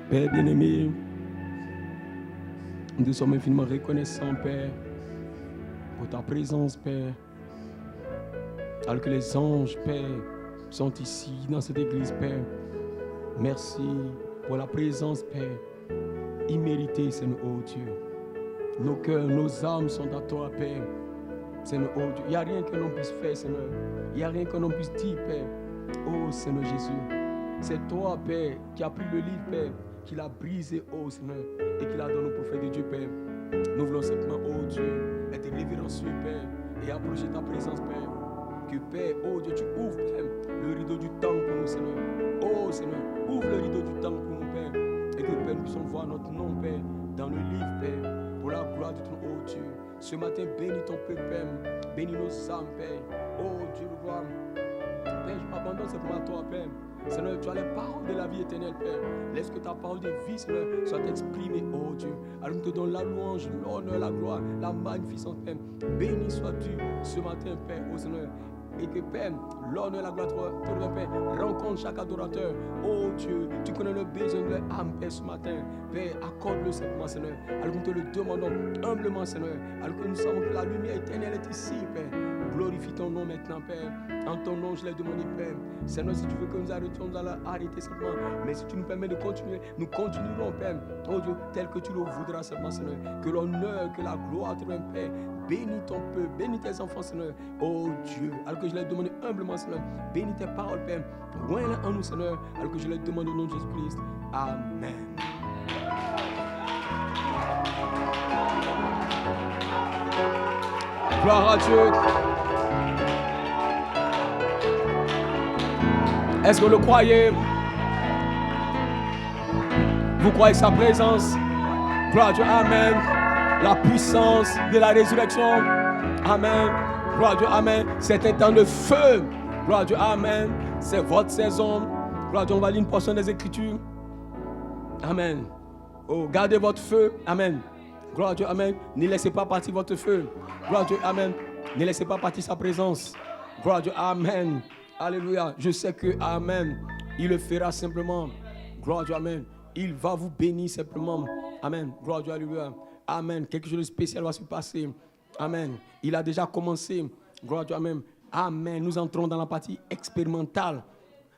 Père bien-aimé, nous sommes infiniment reconnaissants, Père, pour ta présence, Père. Alors que les anges, Père, sont ici dans cette église, Père. Merci pour la présence, Père, imméritée, Seigneur, oh Dieu. Nos cœurs, nos âmes sont à toi, Père. Seigneur, oh Dieu. Il n'y a rien que l'on puisse faire, Seigneur. Il n'y a rien que l'on puisse dire, Père. Oh Seigneur Jésus. C'est toi, Père, qui a pris le livre, Père, qui l'a brisé, oh Seigneur, et qui l'a donné au prophète de Dieu, Père. Nous voulons simplement, oh Dieu, être révérencieux, Père, et approcher ta présence, Père. Que, Père, oh Dieu, tu ouvres, Père, le rideau du temps pour nous, Seigneur. Oh Seigneur, ouvre le rideau du temps pour nous, Père. Et que, Père, nous puissions voir notre nom, Père, dans le livre, Père, pour la gloire de ton, oh Dieu. Ce matin, bénis ton peuple, Père. Bénis nos âmes, Père. Oh Dieu, nous gloire. Père, je m'abandonne simplement à toi, Père. Seigneur, tu as les paroles de la vie éternelle, Père. Laisse que ta parole de vie, Seigneur, soit exprimée, oh Dieu. Alors nous te donnons la louange, l'honneur, la gloire, la magnificence, Père. Béni sois-tu ce matin, Père, oh Seigneur. Et que, Père, l'honneur, la gloire, toi, Père, rencontre chaque adorateur. Oh Dieu, tu connais le besoin de leur âme, Père, ce matin. Père, accorde-le simplement, Seigneur. Alors nous te le demandons humblement, Seigneur. Alors que nous savons que la lumière éternelle est ici, Père. Glorifie ton nom maintenant, Père. En ton nom, je l'ai demandé, Père. Seigneur, si tu veux que nous arrêtions, nous allons arrêter simplement. Mais si tu nous permets de continuer, nous continuerons, Père. Oh Dieu, tel que tu le voudras simplement, Seigneur. Que l'honneur, que la gloire te donne, Père. Bénis ton peuple, bénis tes enfants, Seigneur. Oh Dieu, alors que je l'ai demandé humblement, Seigneur. Bénis tes paroles, Père. Loin-la en nous, Seigneur. Alors que je l'ai demandé au nom de Jésus-Christ. Amen. Gloire à Dieu. Est-ce que vous le croyez? Vous croyez sa présence? Gloire à Dieu. Amen. La puissance de la résurrection. Amen. Gloire à Dieu. Amen. C'est un temps de feu. Gloire à Dieu. Amen. C'est votre saison. Gloire à Dieu. On va lire une portion des Écritures. Amen. Oh, gardez votre feu. Amen. Gloire à Dieu. Amen. Ne laissez pas partir votre feu. Gloire à Dieu. Amen. Ne laissez pas partir sa présence. Gloire à Dieu. Amen. Alléluia. Je sais que, amen, il le fera simplement. Gloire à Dieu. Amen. Il va vous bénir simplement. Amen. Gloire à Dieu. Alléluia. Amen. Quelque chose de spécial va se passer. Amen. Il a déjà commencé. Gloire à Dieu. Amen. Amen. Nous entrons dans la partie expérimentale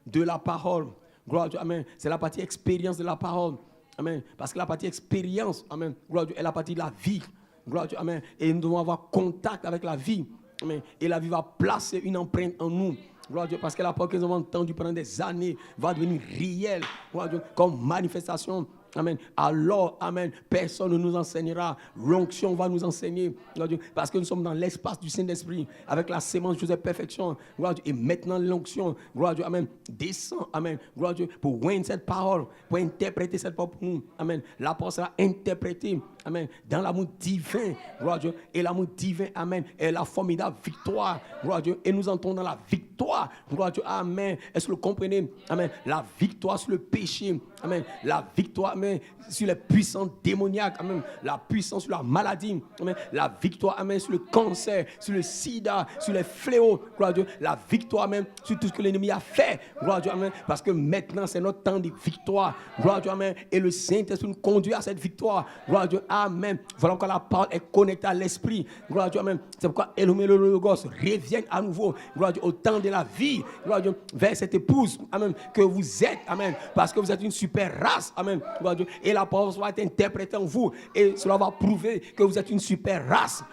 de la parole. Gloire à Dieu. Amen. C'est la partie expérience de la parole. Amen. Parce que la partie expérience, amen, gloire à Dieu, est la partie de la vie. Gloire à Dieu. Amen. Et nous devons avoir contact avec la vie. Amen. Et la vie va placer une empreinte en nous. Gloire à Dieu, parce que la parole que nous avons entendue pendant des années va devenir réelle. Gloire à Dieu, comme manifestation. Amen. Alors, amen, personne ne nous enseignera. L'onction va nous enseigner. Gloire à Dieu, parce que nous sommes dans l'espace du Saint-Esprit, avec la sémence de perfection. Gloire à Dieu. Et maintenant, l'onction, gloire à Dieu, amen, descend, amen, gloire à Dieu, pour oindre cette parole, pour interpréter cette parole pour nous. Amen. La parole sera interprétée, amen, dans l'amour divin. Gloire à Dieu. Et l'amour divin, amen, est la formidable victoire. Gloire à Dieu. Et nous entrons dans la victoire. Gloire à Dieu. Amen. Est-ce que vous comprenez? Amen. La victoire sur le péché. Amen. La victoire, amen, sur les puissances démoniaques. Amen. La puissance sur la maladie. Amen. La victoire, amen, sur le cancer, sur le sida, sur les fléaux. Gloire à Dieu. La victoire, amen, sur tout ce que l'ennemi a fait. Gloire à Dieu. Amen. Parce que maintenant, c'est notre temps de victoire. Gloire à Dieu. Amen. Et le Saint-Esprit nous conduit à cette victoire. Gloire à Dieu. Amen. Voilà encore la parole est connectée à l'esprit. Gloire à Dieu. Amen. C'est pourquoi Elohim et le Logos reviennent à nouveau. Gloire à Dieu. Au temps de la vie. Gloire à Dieu. Vers cette épouse. Amen. Que vous êtes. Amen. Parce que vous êtes une super race. Amen. Gloire à Dieu. Et la parole va être interprétée en vous. Et cela va prouver que vous êtes une super race.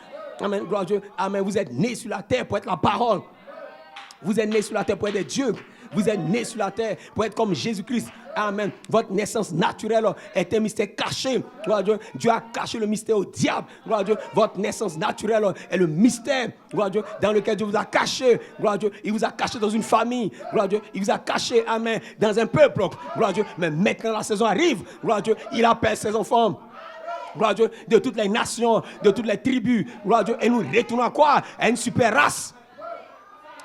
Amen. Gloire à Dieu. Amen. Vous êtes nés sur la terre pour être la parole. Vous êtes nés sur la terre pour être des dieux. Vous êtes nés sur la terre pour être comme Jésus-Christ. Amen. Votre naissance naturelle est un mystère caché. Gloire à Dieu. Dieu a caché le mystère au diable. Gloire à Dieu. Votre naissance naturelle est le mystère. Gloire à Dieu. Dans lequel Dieu vous a caché. Gloire à Dieu. Il vous a caché dans une famille. Gloire à Dieu. Il vous a caché, amen, dans un peuple. Gloire à Dieu. Mais maintenant la saison arrive. Gloire à Dieu. Il appelle ses enfants. Gloire à Dieu. De toutes les nations, de toutes les tribus. Gloire à Dieu. Et nous retournons à quoi? À une super race.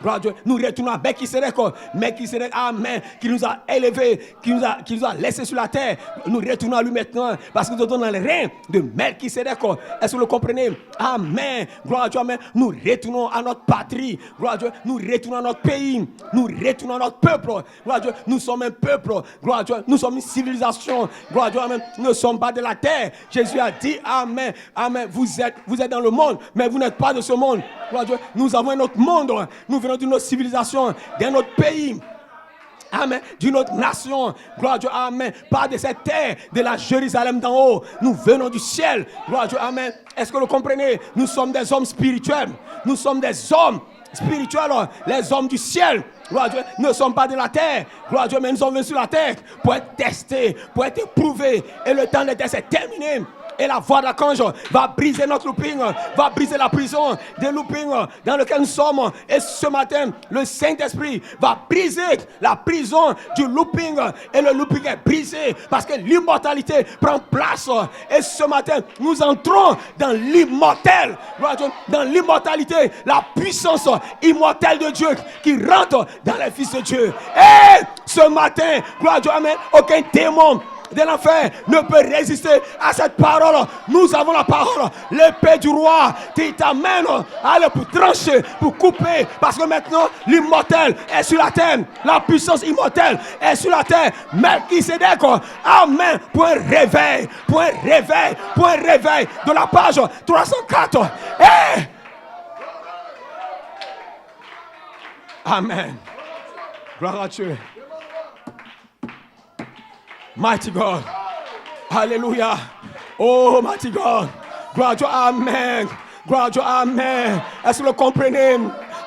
Gloire à Dieu. Nous retournons à Melchisedec. Melchisedec, amen, qui nous a élevés, qui nous a laissés sur la terre. Nous retournons à lui maintenant parce que nous sommes dans les reins de Melchisedec. Est-ce que vous le comprenez? Amen. Gloire à Dieu, amen. Nous retournons à notre patrie. Gloire à Dieu. Nous retournons à notre pays. Nous retournons à notre peuple. Gloire à Dieu. Nous sommes un peuple. Gloire à Dieu. Nous sommes une civilisation. Gloire à Dieu, amen. Nous ne sommes pas de la terre. Jésus a dit, amen, amen. Vous êtes dans le monde, mais vous n'êtes pas de ce monde. Gloire à Dieu. Nous avons un autre monde. Nous venons d'une autre civilisation, d'un autre pays. Amen. D'une autre nation. Gloire à Dieu. Amen. Pas de cette terre, de la Jérusalem d'en haut. Nous venons du ciel. Gloire à Dieu. Amen. Est-ce que vous comprenez? Nous sommes des hommes spirituels. Nous sommes des hommes spirituels. Les hommes du ciel. Gloire à Dieu. Nous ne sommes pas de la terre. Gloire à Dieu. Mais nous sommes venus sur la terre pour être testés, pour être éprouvés. Et le temps des tests est terminé. Et la voix de l'archange va briser notre looping, va briser la prison des loopings dans lequel nous sommes. Et ce matin, le Saint-Esprit va briser la prison du looping. Et le looping est brisé parce que l'immortalité prend place. Et ce matin, nous entrons dans l'immortel. Dans l'immortalité, la puissance immortelle de Dieu qui rentre dans les fils de Dieu. Et ce matin, gloire à Dieu, amen, aucun démon de l'enfer ne peut résister à cette parole. Nous avons la parole, l'épée du roi qui t'amène à aller pour trancher, pour couper, parce que maintenant l'immortel est sur la terre, la puissance immortelle est sur la terre. Melchisedec, amen, pour un réveil, pour un réveil, pour un réveil de la page 304. Hey! Amen. Gloire à Dieu. Mighty God. Alléluia. Oh, mighty God. Gloire à Dieu. Amen. Gloire à Dieu. Amen. Est-ce que vous comprenez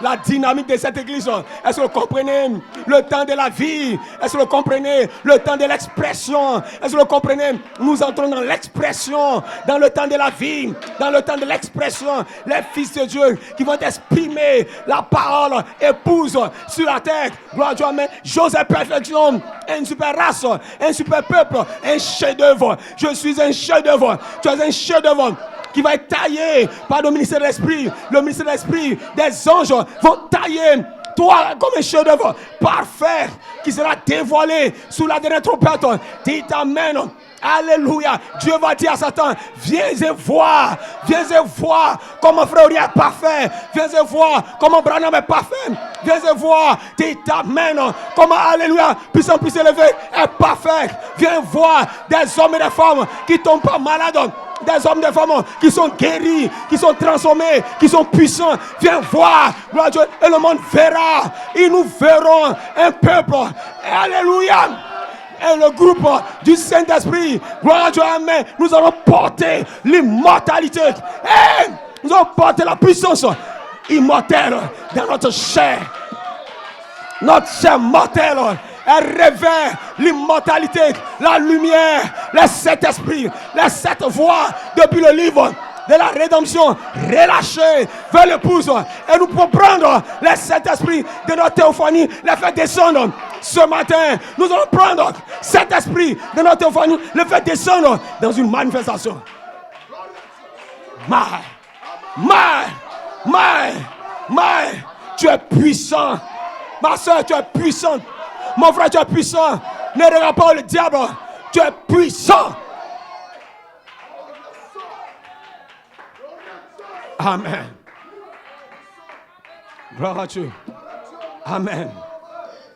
la dynamique de cette église? Est-ce que vous comprenez le temps de la vie? Est-ce que vous comprenez le temps de l'expression? Est-ce que vous comprenez? Nous entrons dans l'expression, dans le temps de la vie, dans le temps de l'expression. Les fils de Dieu qui vont exprimer la parole épouse sur la terre. Gloire à Dieu, amen. Joseph perfection, une super race, un super peuple, un chef-d'œuvre. Je suis un chef-d'œuvre. Tu es un chef-d'œuvre qui va être taillé par le ministère de l'Esprit. Le ministère de l'Esprit, des anges vont tailler toi comme un chef-d'œuvre parfait qui sera dévoilé sous la dernière trompette. Dit amen. Alléluia. Dieu va dire à Satan, viens et vois comment frère Uri est parfait. Viens et vois comment Branham est parfait. Viens et vois, dit amen, comment alléluia, puissant plus élevé est parfait. Viens voir des hommes et des femmes qui ne tombent pas malades. Des hommes, des femmes qui sont guéris, qui sont transformés, qui sont puissants. Viens voir, gloire à Dieu, et le monde verra. Et nous verrons un peuple. Alléluia. Et le groupe du Saint-Esprit, gloire à Dieu, amen. Nous allons porter l'immortalité. Et nous allons porter la puissance immortelle dans notre chair. Notre chair mortelle. Elle révèle l'immortalité, la lumière, les sept esprits, les sept voix depuis le livre de la rédemption relâchés vers l'épouse. Et nous pouvons prendre les sept esprits de notre théophanie, les faire descendre. Ce matin, nous allons prendre cet esprit de notre théophanie, les faire descendre dans une manifestation. Tu es puissant. Ma soeur, tu es puissante. Mon frère, tu es puissant. Ne regarde pas le diable. Tu es puissant. Amen. Gloire à Dieu. Amen.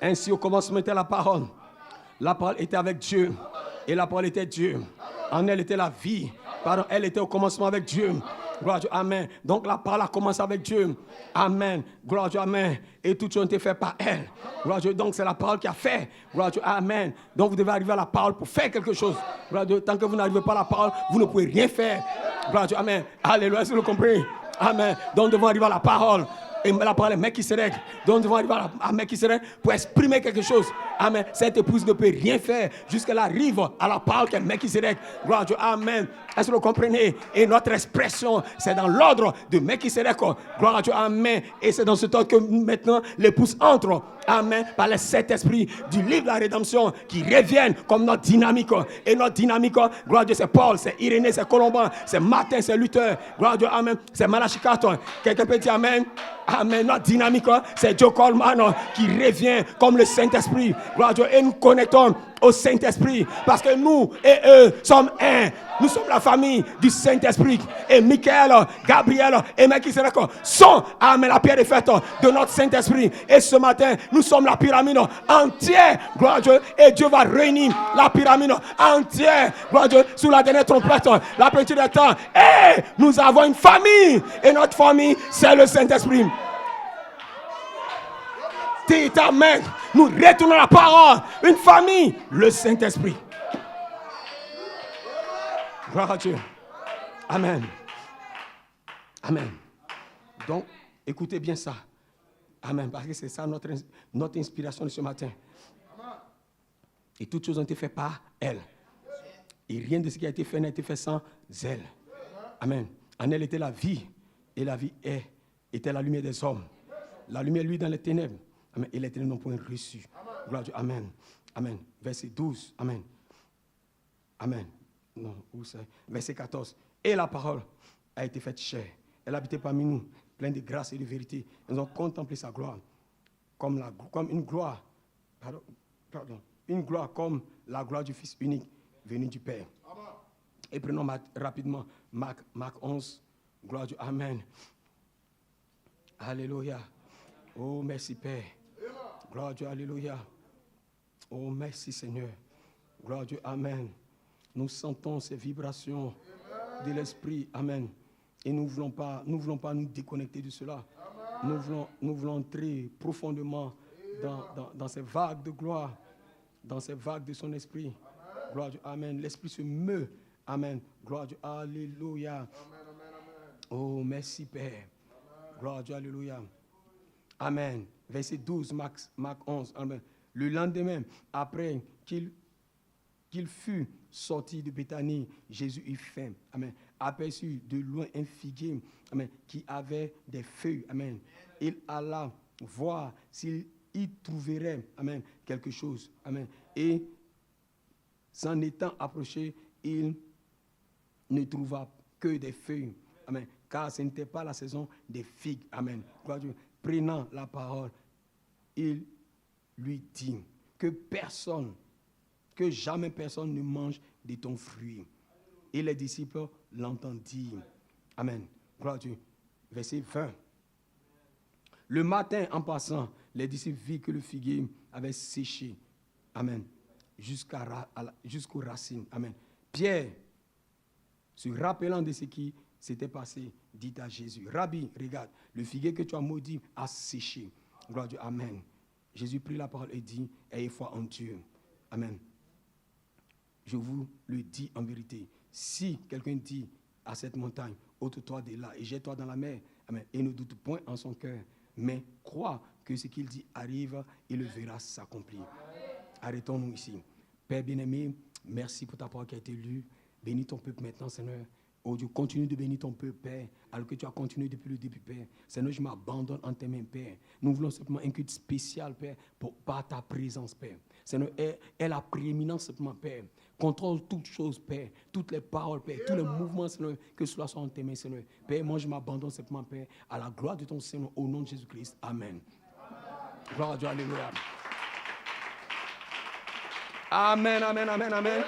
Ainsi, au commencement était la parole. La parole était avec Dieu. Et la parole était Dieu. En elle était la vie. Pardon, elle était au commencement avec Dieu. Gloire à Dieu, amen. Donc la parole a commencé avec Dieu. Amen. Gloire à Dieu, amen. Et tout a été fait par elle. Gloire à Dieu, donc c'est la parole qui a fait. Gloire à Dieu, amen. Donc vous devez arriver à la parole pour faire quelque chose. Gloire à Dieu, tant que vous n'arrivez pas à la parole, vous ne pouvez rien faire. Gloire à Dieu, amen. Alléluia, est-ce que vous comprenez? Amen. Donc nous devons arriver à la parole. Et la parole est Melchisedec. Donc nous devons arriver à Melchisedec pour exprimer quelque chose. Amen. Cette épouse ne peut rien faire jusqu'à qu'elle arrive à la parole qui est Melchisedec. Gloire à Dieu. Amen. Est-ce que vous comprenez? Et notre expression, c'est dans l'ordre de Melchisédek. Gloire à Dieu, amen. Et c'est dans ce temps que maintenant l'épouse entre, amen, par le Saint-Esprit du livre de la rédemption qui reviennent comme notre dynamique. Et notre dynamique, gloire à Dieu, c'est Paul, c'est Irénée, c'est Colomban, c'est Martin, c'est Luther. Gloire à Dieu, amen. C'est Malachi 4. Quelqu'un peut dire amen? Amen. Notre dynamique, c'est Joe Coleman qui revient comme le Saint-Esprit. Gloire à Dieu. Et nous connectons au Saint-Esprit parce que nous et eux sommes un. Nous sommes la famille du Saint-Esprit. Et Michael, Gabriel et Melchisédek sont, amen, la pierre de fête de notre Saint-Esprit. Et ce matin, nous sommes la pyramide entière. Gloire à Dieu. Et Dieu va réunir la pyramide entière. Gloire à Dieu. Sous la dernière trompette, la plénitude des temps. Et nous avons une famille. Et notre famille, c'est le Saint-Esprit. Dites amen. Nous retournons la parole. Une famille, le Saint-Esprit. Gloire à Dieu. Amen. Amen. Donc, écoutez bien ça. Amen. Parce que c'est ça notre inspiration de ce matin. Et toutes choses ont été faites par elle. Et rien de ce qui a été fait n'a été fait sans elle. Amen. En elle était la vie. Et la vie était la lumière des hommes. La lumière, lui, dans les ténèbres. Amen. Et les ténèbres n'ont point reçu. Gloire à Dieu. Amen. Amen. Verset 12. Amen. Amen. Non, où c'est? Verset 14. Et la parole a été faite chair. Elle habitait parmi nous, pleine de grâce et de vérité. Nous avons contemplé sa gloire comme une gloire. Pardon. Une gloire comme la gloire du Fils unique venu du Père. Amen. Et prenons rapidement Marc 11. Gloire à Dieu. Amen. Alléluia. Oh, merci Père. Gloire à Dieu. Alléluia. Oh, merci Seigneur. Gloire à Dieu. Amen. Nous sentons ces vibrations de l'Esprit. Amen. Et nous ne voulons pas nous déconnecter de cela. Nous voulons entrer profondément dans ces vagues de gloire, dans ces vagues de son Esprit. Gloire à Dieu. Amen. L'Esprit se meut. Amen. Gloire à Dieu. Alléluia. Oh, merci Père. Gloire à Dieu. Alléluia. Amen. Verset 12, Marc 11. Amen. Le lendemain, après qu'il fut sorti de Béthanie, Jésus eut faim. Amen. Aperçut de loin un figuier, amen, qui avait des feuilles. Amen. Il alla voir s'il y trouverait, amen, quelque chose. Amen. Et s'en étant approché, il ne trouva que des feuilles. Amen. Car ce n'était pas la saison des figues. Amen. Prenant la parole, il lui dit que jamais personne ne mange de ton fruit. Et les disciples l'entendirent. Amen. Gloire à Dieu. Verset 20. Le matin, en passant, les disciples virent que le figuier avait séché. Amen. Jusqu'aux racines. Amen. Pierre, se rappelant de ce qui s'était passé, dit à Jésus, Rabbi, regarde, le figuier que tu as maudit a séché. Gloire à Dieu. Amen. Jésus prit la parole et dit, ayez foi en Dieu. Amen. Je vous le dis en vérité. Si quelqu'un dit à cette montagne, ôte-toi de là et jette-toi dans la mer, amen, et ne doute point en son cœur, mais crois que ce qu'il dit arrive et le verra s'accomplir. Arrêtons-nous ici. Père bien-aimé, merci pour ta parole qui a été lue. Bénis ton peuple maintenant, Seigneur. Oh Dieu, continue de bénir ton peuple, Père, alors que tu as continué depuis le début, Père. Seigneur, je m'abandonne en tes mains, Père. Nous voulons simplement un culte spécial, Père, par ta présence, Père. Seigneur, aie la prééminence simplement, Père. Contrôle toutes choses, Père. Toutes les paroles, Père. Tous les mouvements, Seigneur, que cela soit en tes mains, Seigneur. Père, moi, je m'abandonne simplement, Père, à la gloire de ton Seigneur, au nom de Jésus-Christ. Amen. Gloire à Dieu, alléluia. Amen, amen, amen, amen.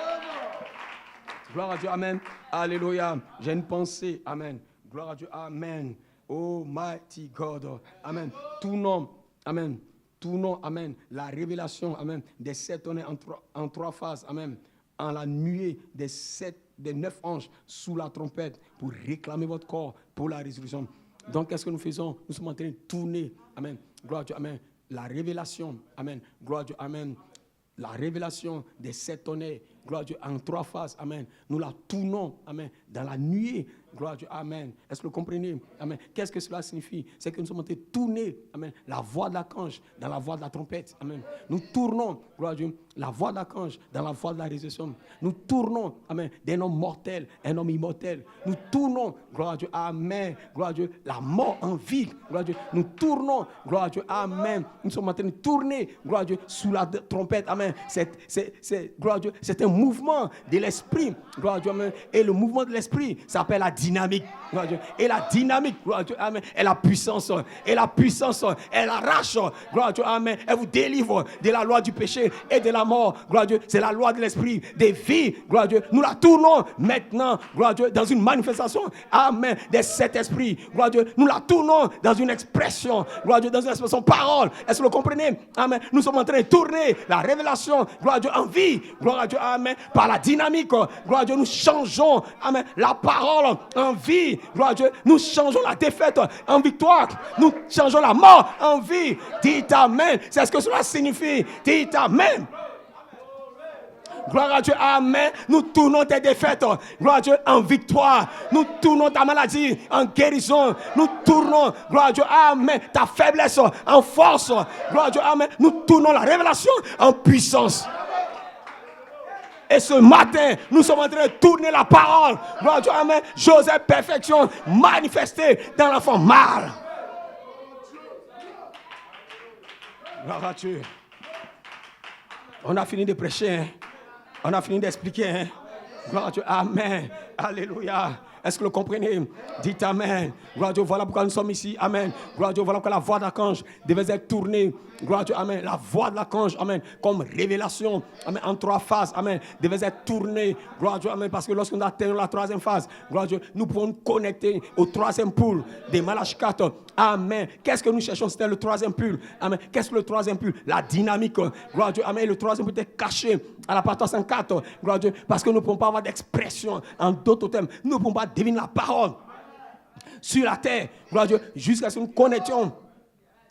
Gloire à Dieu, amen. Alléluia. J'ai une pensée, amen. Gloire à Dieu, amen. Oh, mighty God, amen. Tout nom, amen. Tout nom, amen. La révélation, amen, des 7 tonnerres en trois phases, amen. En la nuée des 9 anges sous la trompette pour réclamer votre corps pour la résurrection. Donc, qu'est-ce que nous faisons? Nous sommes en train de tourner, amen. Gloire à Dieu, amen. La révélation, amen. Gloire à Dieu, amen. La révélation des 7 tonnerres, gloire à Dieu, en 3 phases, amen. Nous la tournons, amen, dans la nuée, Gloire à Dieu. Amen. Est-ce que vous comprenez? Amen. Qu'est-ce que cela signifie? C'est que nous sommes en train de tourner, amen, la voix de l'archange dans la voix de la trompette. Amen. Nous tournons, gloire à Dieu, la voix de l'archange dans la voix de la résurrection. Nous tournons, amen, d'un homme mortel, un homme immortel. Nous tournons, gloire à Dieu, amen, gloire à Dieu, la mort en vie, gloire à Dieu. Nous tournons, gloire à Dieu, amen. Nous sommes en train de tourner, gloire à Dieu, sous la trompette, amen. Gloire à Dieu, c'est un mouvement de l'esprit, gloire à Dieu, amen. Et le mouvement de l'esprit s'appelle la dynamique, gloire à Dieu. Et la dynamique, gloire à Dieu, amen, est la puissance. Et la puissance, elle arrache, gloire à Dieu, amen. Elle vous délivre de la loi du péché et de la mort, gloire à Dieu. C'est la loi de l'esprit, des vies, gloire à Dieu. Nous la tournons maintenant, gloire à Dieu, dans une manifestation, amen, des sept esprits, gloire à Dieu. Nous la tournons dans une expression, gloire à Dieu, dans une expression parole. Est-ce que vous comprenez? Amen. Nous sommes en train de tourner la révélation, gloire à Dieu, en vie, gloire à Dieu, amen, par la dynamique, gloire à Dieu. Nous changeons, amen, la parole en vie, gloire à Dieu. Nous changeons la défaite en victoire. Nous changeons la mort en vie. Dites amen. C'est ce que cela signifie. Dites amen. Gloire à Dieu, amen. Nous tournons tes défaites, gloire à Dieu, en victoire. Nous tournons ta maladie en guérison. Nous tournons, gloire à Dieu, amen, ta faiblesse en force. Gloire à Dieu, amen. Nous tournons la révélation en puissance. Et ce matin, nous sommes en train de tourner la parole. Gloire à Dieu, amen. Joseph, perfection manifestée dans l'enfant mâle. Gloire à Dieu. On a fini de prêcher, hein? On a fini d'expliquer, hein? Gloire à Dieu, amen, alléluia. Est-ce que vous comprenez? Dites amen. Gloire à Dieu, voilà pourquoi nous sommes ici, amen. Gloire à Dieu, voilà pourquoi la voix de l'archange devait être tournée. Gloire à Dieu, amen. La voix de l'archange, amen, comme révélation, amen, en trois phases, amen, devait être tournée. Gloire à Dieu, amen, parce que lorsque nous atteignons la troisième phase, gloire à Dieu, nous pouvons nous connecter au troisième pôle des Malachie 4. Amen. Qu'est-ce que nous cherchons? C'était le troisième pôle. Amen. Qu'est-ce que le troisième pôle? La dynamique. Gloire à Dieu, amen. Le troisième pôle était caché à la partie 104. Gloire à Dieu, parce que nous ne pouvons pas avoir d'expression en d'autres termes. Nous ne pouvons pas deviner la parole sur la terre, gloire à Dieu, jusqu'à ce que nous connections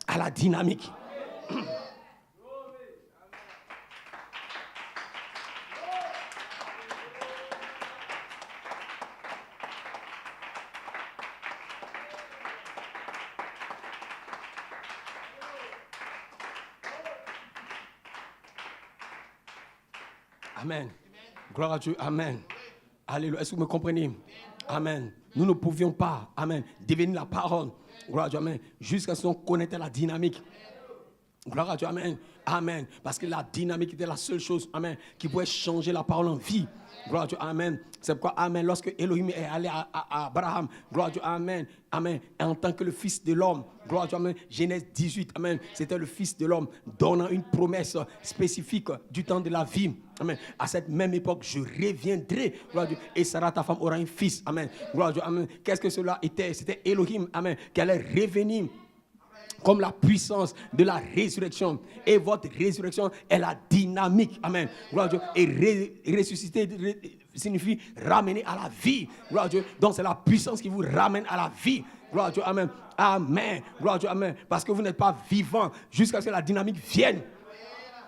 à la dynamique. Amen. Gloire à Dieu. Amen. Alléluia. Est-ce que vous me comprenez? Amen. Nous ne pouvions pas, amen, deviner la parole. Gloire à Dieu, amen. Jusqu'à ce qu'on connaisse la dynamique. Gloire à Dieu, amen. Amen. Parce que la dynamique était la seule chose, amen, qui pouvait changer la parole en vie. Gloire à Dieu, amen. C'est pourquoi, amen, lorsque Elohim est allé à Abraham, gloire à Dieu, amen, amen, en tant que le fils de l'homme, gloire à Dieu, amen, Genèse 18, amen, c'était le fils de l'homme, donnant une promesse spécifique du temps de la vie, amen. À cette même époque, je reviendrai, gloire à Dieu, et Sarah, ta femme, aura un fils, amen, gloire à Dieu, amen. Qu'est-ce que cela était? C'était Elohim, amen, qui allait revenir comme la puissance de la résurrection. Et votre résurrection est la dynamique. Amen. Gloire à Dieu. Et ressusciter signifie ramener à la vie. Gloire à Dieu. Donc c'est la puissance qui vous ramène à la vie. Gloire à Dieu. Amen. Amen. Gloire à Dieu. Amen. Parce que vous n'êtes pas vivant jusqu'à ce que la dynamique vienne.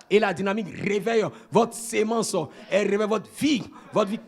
Et la dynamique réveille votre sémence. Elle réveille votre vie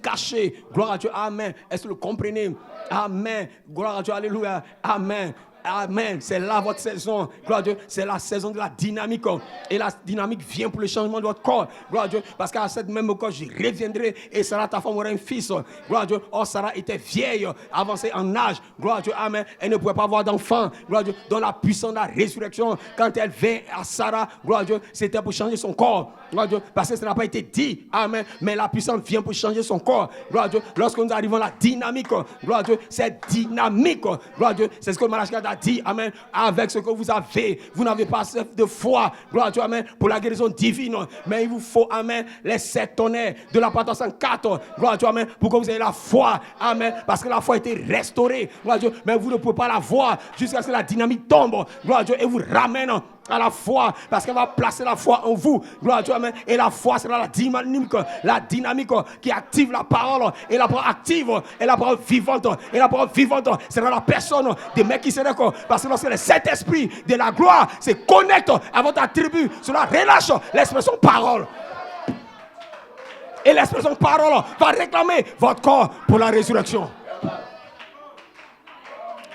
cachée. Gloire à Dieu. Amen. Est-ce que vous le comprenez? Amen. Gloire à Dieu. Alléluia. Amen. Amen. C'est là votre saison. Gloire à Dieu. C'est la saison de la dynamique. Et la dynamique vient pour le changement de votre corps. Gloire à Dieu. Parce qu'à cette même corps, je reviendrai et Sarah, ta femme, aura un fils. Gloire à Dieu. Or, Sarah était vieille, avancée en âge. Gloire à Dieu. Amen. Elle ne pouvait pas avoir d'enfant. Gloire à Dieu. Dans la puissance de la résurrection, quand elle vint à Sarah, gloire à Dieu, c'était pour changer son corps. Gloire à Dieu. Parce que ça n'a pas été dit. Amen. Mais la puissance vient pour changer son corps. Gloire à Dieu. Lorsque nous arrivons à la dynamique, gloire à Dieu, c'est dynamique. Gloire à Dieu. C'est ce que Malachie 4 a dit, amen, avec ce que vous n'avez pas assez de foi, gloire à Dieu, amen, pour la guérison divine, mais il vous faut, amen, les 7 tonnerres de la Patente 104, gloire à Dieu, amen, pour que vous ayez la foi, amen, parce que la foi a été restaurée, gloire à Dieu, mais vous ne pouvez pas la voir jusqu'à ce que la dynamique tombe, gloire à Dieu, et vous ramène à la foi, parce qu'elle va placer la foi en vous, gloire à Dieu, amen, et la foi sera la dynamique qui active la parole, et la parole active, et la parole vivante, sera la personne de Melchisédek, parce que lorsque les 7 esprits de la gloire se connectent à votre attribut, cela relâche l'expression parole. Et l'expression parole va réclamer votre corps pour la résurrection.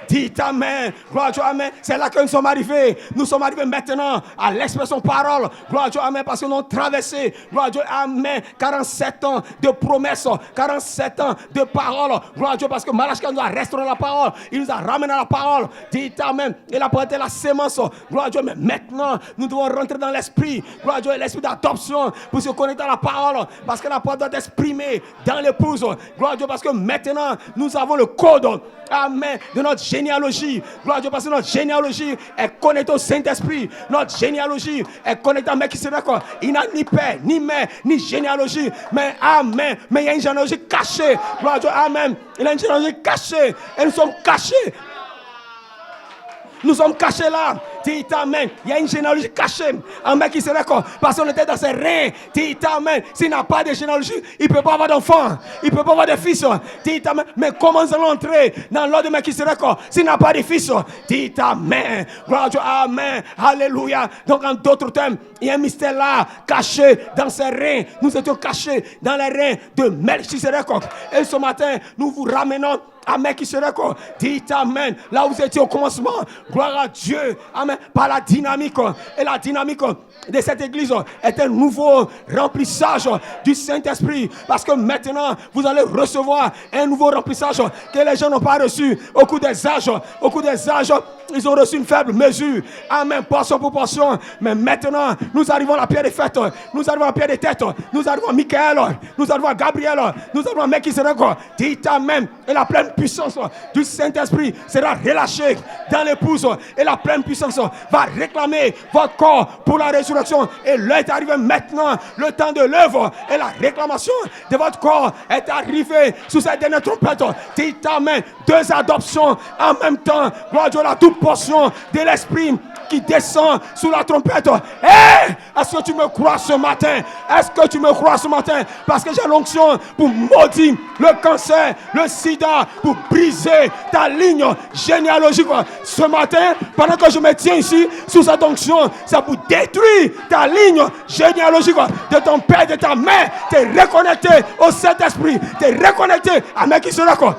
Dites Amen. Gloire à Dieu, Amen. C'est là que nous sommes arrivés. Nous sommes arrivés maintenant à l'expression parole. Gloire à Dieu, Amen. Parce que nous avons traversé, gloire à Dieu, Amen, 47 ans de promesses, 47 ans de paroles. Gloire à Dieu, parce que Malachia nous a restauré la parole. Il nous a ramené à la parole. Dites Amen. Il a porté la sémence. Gloire à Dieu, mais maintenant, nous devons rentrer dans l'esprit. Gloire à Dieu, l'esprit d'adoption pour se connecter à la parole. Parce que la parole doit s'exprimer dans l'épouse. Gloire à Dieu, parce que maintenant, nous avons le code, Amen, de notre généalogie. Gloire à Dieu, parce que notre généalogie est connectée au Saint-Esprit. Notre généalogie est connectée à Melchisedec. Il n'a ni père, ni mère, ni généalogie. Mais Amen. Mais il y a une généalogie cachée. Gloire à Dieu, Amen. Il y a une généalogie cachée. Et nous sommes cachés. Nous sommes cachés là. Dites Amen. Il y a une généalogie cachée. Un mec qui se d'accord. Parce qu'on était dans ses reins. Dites Amen. S'il n'a pas de généalogie, il ne peut pas avoir d'enfants. Il ne peut pas avoir de fils. Dites Amen. Mais comment nous allons entrer dans l'ordre de mec qui se d'accord s'il n'a pas de fils? Dites Amen. Gloire à Dieu. Amen. Alléluia. Donc en d'autres termes, il y a un mystère là, caché dans ses reins. Nous étions cachés dans les reins de Melchisedec. Et ce matin, nous vous ramenons Amen qui serait quoi? Dites Amen. Là où vous étiez au commencement. Gloire à Dieu. Amen. Par la dynamique. Et la dynamique de cette église est un nouveau remplissage du Saint-Esprit. Parce que maintenant, vous allez recevoir un nouveau remplissage que les gens n'ont pas reçu au cours des âges. Au cours des âges, ils ont reçu une faible mesure. Amen. Portion pour portion. Mais maintenant, nous arrivons à la pierre des fêtes. Nous arrivons à la pierre des têtes. Nous arrivons à Michael. Nous arrivons à Gabriel. Nous arrivons à Melchisedec. Dites Amen. Et la pleine puissance du Saint-Esprit sera relâchée dans l'épouse. Et la pleine puissance va réclamer votre corps pour la résurrection. Et l'heure est arrivée maintenant. Le temps de l'œuvre et la réclamation de votre corps est arrivé sous cette dernière trompette. Dites Amen. Deux adoptions en même temps. Gloire à Dieu, la toute portion de l'Esprit qui descend sous la trompette. Hey! Est-ce que tu me crois ce matin? Est-ce que tu me crois ce matin? Parce que j'ai l'onction pour maudire le cancer, le sida, pour briser ta ligne généalogique. Ce matin, pendant que je me tiens ici sous cette onction, c'est pour détruire ta ligne généalogique de ton père, de ta mère. Tu es reconnecté au Saint-Esprit. Tu es reconnecté à mec qui sera quoi?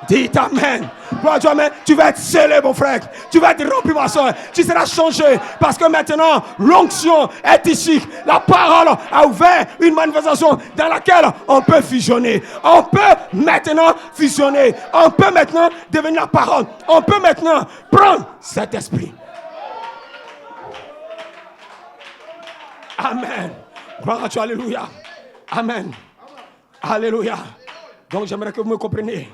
Dites Amen. Gloire à Dieu, Amen. Tu vas être scellé, mon frère. Tu vas être rempli, ma soeur. Tu seras changé. Parce que maintenant, l'onction est ici. La parole a ouvert une manifestation dans laquelle on peut fusionner. On peut maintenant fusionner. On peut maintenant devenir la parole. On peut maintenant prendre cet esprit. Amen. Gloire à Dieu, alléluia. Amen. Alléluia. Donc j'aimerais que vous me compreniez.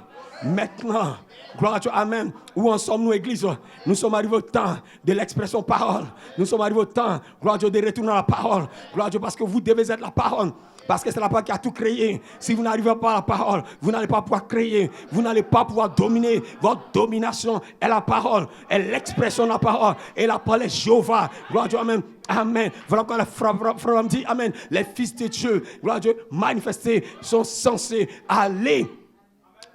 Maintenant, gloire à Dieu, amen. Où en sommes-nous, Église? Nous sommes arrivés au temps de l'expression parole. Nous sommes arrivés au temps, gloire à Dieu, de retourner à la parole. Gloire à Dieu, parce que vous devez être la parole. Parce que c'est la parole qui a tout créé. Si vous n'arrivez pas à la parole, vous n'allez pas pouvoir créer. Vous n'allez pas pouvoir dominer. Votre domination est la parole. Est l'expression de la parole. Et la parole est Jéhovah. Gloire à Dieu, amen. Amen. Voilà pourquoi le frère me dit, amen. Les fils de Dieu, gloire à Dieu, manifestés, sont censés aller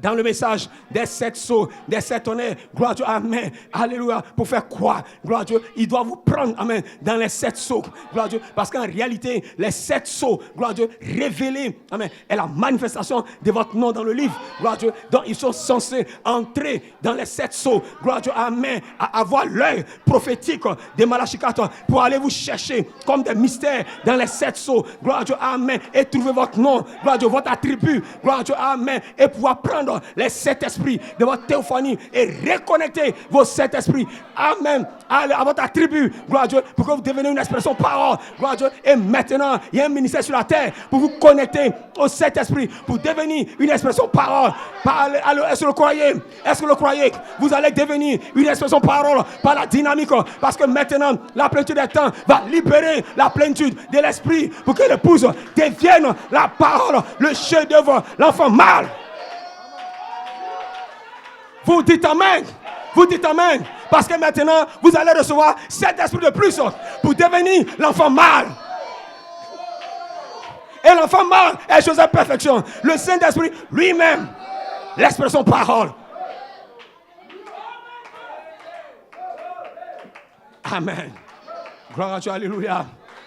dans le message des 7 sceaux, des 7 honneurs. Gloire à Dieu, amen. Alléluia. Pour faire quoi? Gloire à Dieu. Il doit vous prendre, amen, dans les 7 sceaux. Gloire à Dieu. Parce qu'en réalité, les 7 sceaux, gloire à Dieu, révélés, amen, est la manifestation de votre nom dans le livre. Gloire à Dieu. Donc, ils sont censés entrer dans les 7 sceaux. Gloire à Dieu, amen. À avoir l'œil prophétique de Malachie 4 pour aller vous chercher comme des mystères dans les 7 sceaux. Gloire à Dieu, amen. Et trouver votre nom. Gloire à Dieu, votre attribut. Gloire à Dieu, amen. Et pouvoir prendre les 7 esprits de votre théophanie et reconnecter vos 7 esprits, amen, à votre attribut, gloire à Dieu, pour que vous deveniez une expression parole, gloire à Dieu. Et maintenant, il y a un ministère sur la terre pour vous connecter aux 7 esprits, pour devenir une expression parole. Est-ce que vous le croyez? Est-ce que vous le croyez? Vous allez devenir une expression parole par la dynamique, parce que maintenant, la plénitude des temps va libérer la plénitude de l'esprit pour que l'épouse devienne la parole, le chef-d'œuvre, l'enfant mâle. Vous dites amen. Vous dites amen. Parce que maintenant, vous allez recevoir 7 esprits de plus pour devenir l'enfant mâle. Et l'enfant mâle est chose de perfection. Le Saint-Esprit lui-même, l'expression parole. Amen. Gloire à Dieu, alléluia.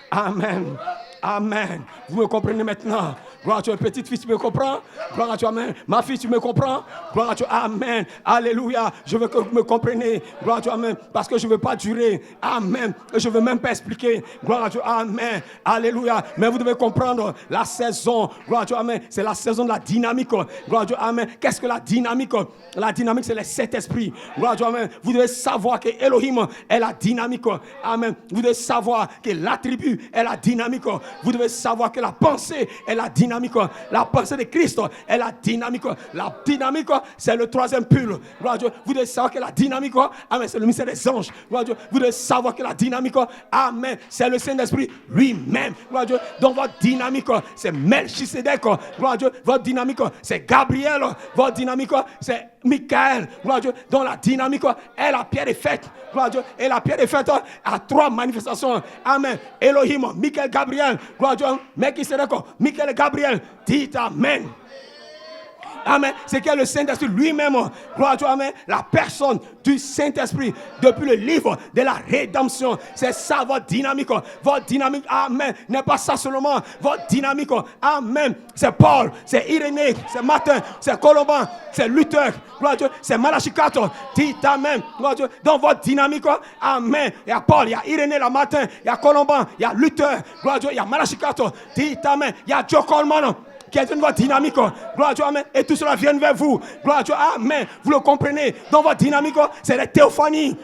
Amen. Amen. Vous me comprenez maintenant. Gloire à Dieu. Petite fille, tu me comprends? Gloire à Dieu, amen. Ma fille, tu me comprends? Gloire à Dieu, amen. Alléluia. Je veux que vous me compreniez. Gloire à Dieu, amen. Parce que je ne veux pas durer. Amen. Je ne veux même pas expliquer. Gloire à Dieu, amen. Alléluia. Mais vous devez comprendre la saison. Gloire à Dieu, amen. C'est la saison de la dynamique. Gloire à Dieu, amen. Qu'est-ce que la dynamique? La dynamique, c'est le Saint-Esprit. Gloire à Dieu, amen. Vous devez savoir que Elohim est la dynamique. Amen. Vous devez savoir que l'attribut est la dynamique. Vous devez savoir que la pensée est la dynamique. La pensée de Christ est la dynamique. La dynamique, c'est le troisième pull. Gloire à Dieu. Vous devez savoir que la dynamique, amen, c'est le mystère des anges. Gloire à Dieu. Vous devez savoir que la dynamique, amen, c'est le Saint-Esprit lui-même. Gloire à Dieu. Donc votre dynamique, c'est Melchisedec. Gloire à Dieu. Votre dynamique, c'est Gabriel. Votre dynamique, c'est Michael. Gloire à Dieu. Donc la dynamique est la pierre des fêtes. Gloire à Dieu. Et la pierre des fêtes a trois manifestations. Amen. Elohim, Michael, Gabriel. Gloire à Dieu. Melchisedec, Michael et Gabriel. Dites Amen. Amen. C'est que le Saint-Esprit lui-même, gloire à Dieu, amen, la personne du Saint-Esprit, depuis le livre de la rédemption, c'est ça votre dynamique. Votre dynamique, amen, n'est pas ça seulement. Votre dynamique, amen, c'est Paul, c'est Irénée, c'est Martin, c'est Colomban, c'est Luther, gloire à Dieu, c'est Malachie 4. Dites amen, gloire à Dieu. Dans votre dynamique, amen, il y a Paul, il y a Irénée, la Martin, il y a Colomban, il y a Luther, gloire à Dieu, il y a Malachie 4. Dites amen, il y a Joe Coleman, qui est une voix dynamique. Gloire à Dieu, amen. Et tout cela vient vers vous. Gloire à Dieu, amen. Vous le comprenez. Dans votre dynamique, c'est les théophanies.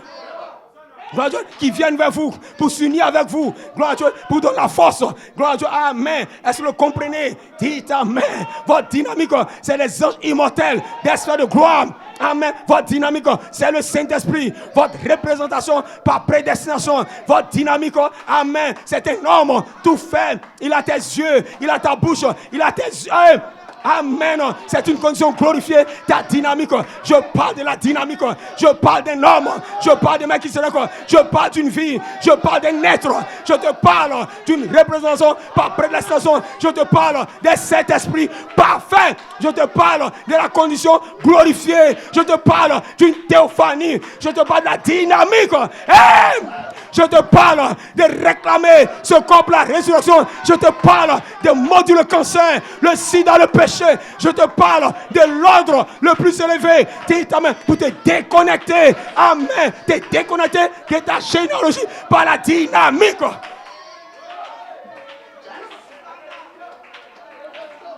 Gloire à Dieu, qui viennent vers vous pour s'unir avec vous. Gloire à Dieu, pour donner la force. Gloire à Dieu, amen. Est-ce que vous le comprenez? Dites amen. Votre dynamique, c'est les anges immortels des sphères de gloire. Amen. Votre dynamique, c'est le Saint-Esprit. Votre représentation par prédestination. Votre dynamique, amen. C'est un homme tout fait. Il a tes yeux, il a ta bouche, il a tes yeux. Amen. C'est une condition glorifiée. Ta dynamique. Je parle de la dynamique. Je parle d'un homme. Je parle de mec qui se reconnaît. Je parle d'une vie. Je parle d'un être. Je te parle d'une représentation par prédestination. Je te parle de cet esprit parfait. Je te parle de la condition glorifiée. Je te parle d'une théophanie. Je te parle de la dynamique. Hey! Je te parle de réclamer ce corps pour la résurrection. Je te parle de moduler le cancer, le sida, le péché. Je te parle de l'ordre le plus élevé. Amen. Pour te déconnecter. Amen. Te déconnecter de ta généalogie par la dynamique.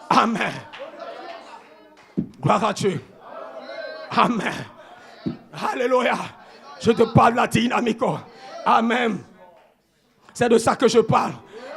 Amen. Gloire à Dieu. Amen. Alléluia. Je te parle de la dynamique. Amen. C'est de ça que je parle.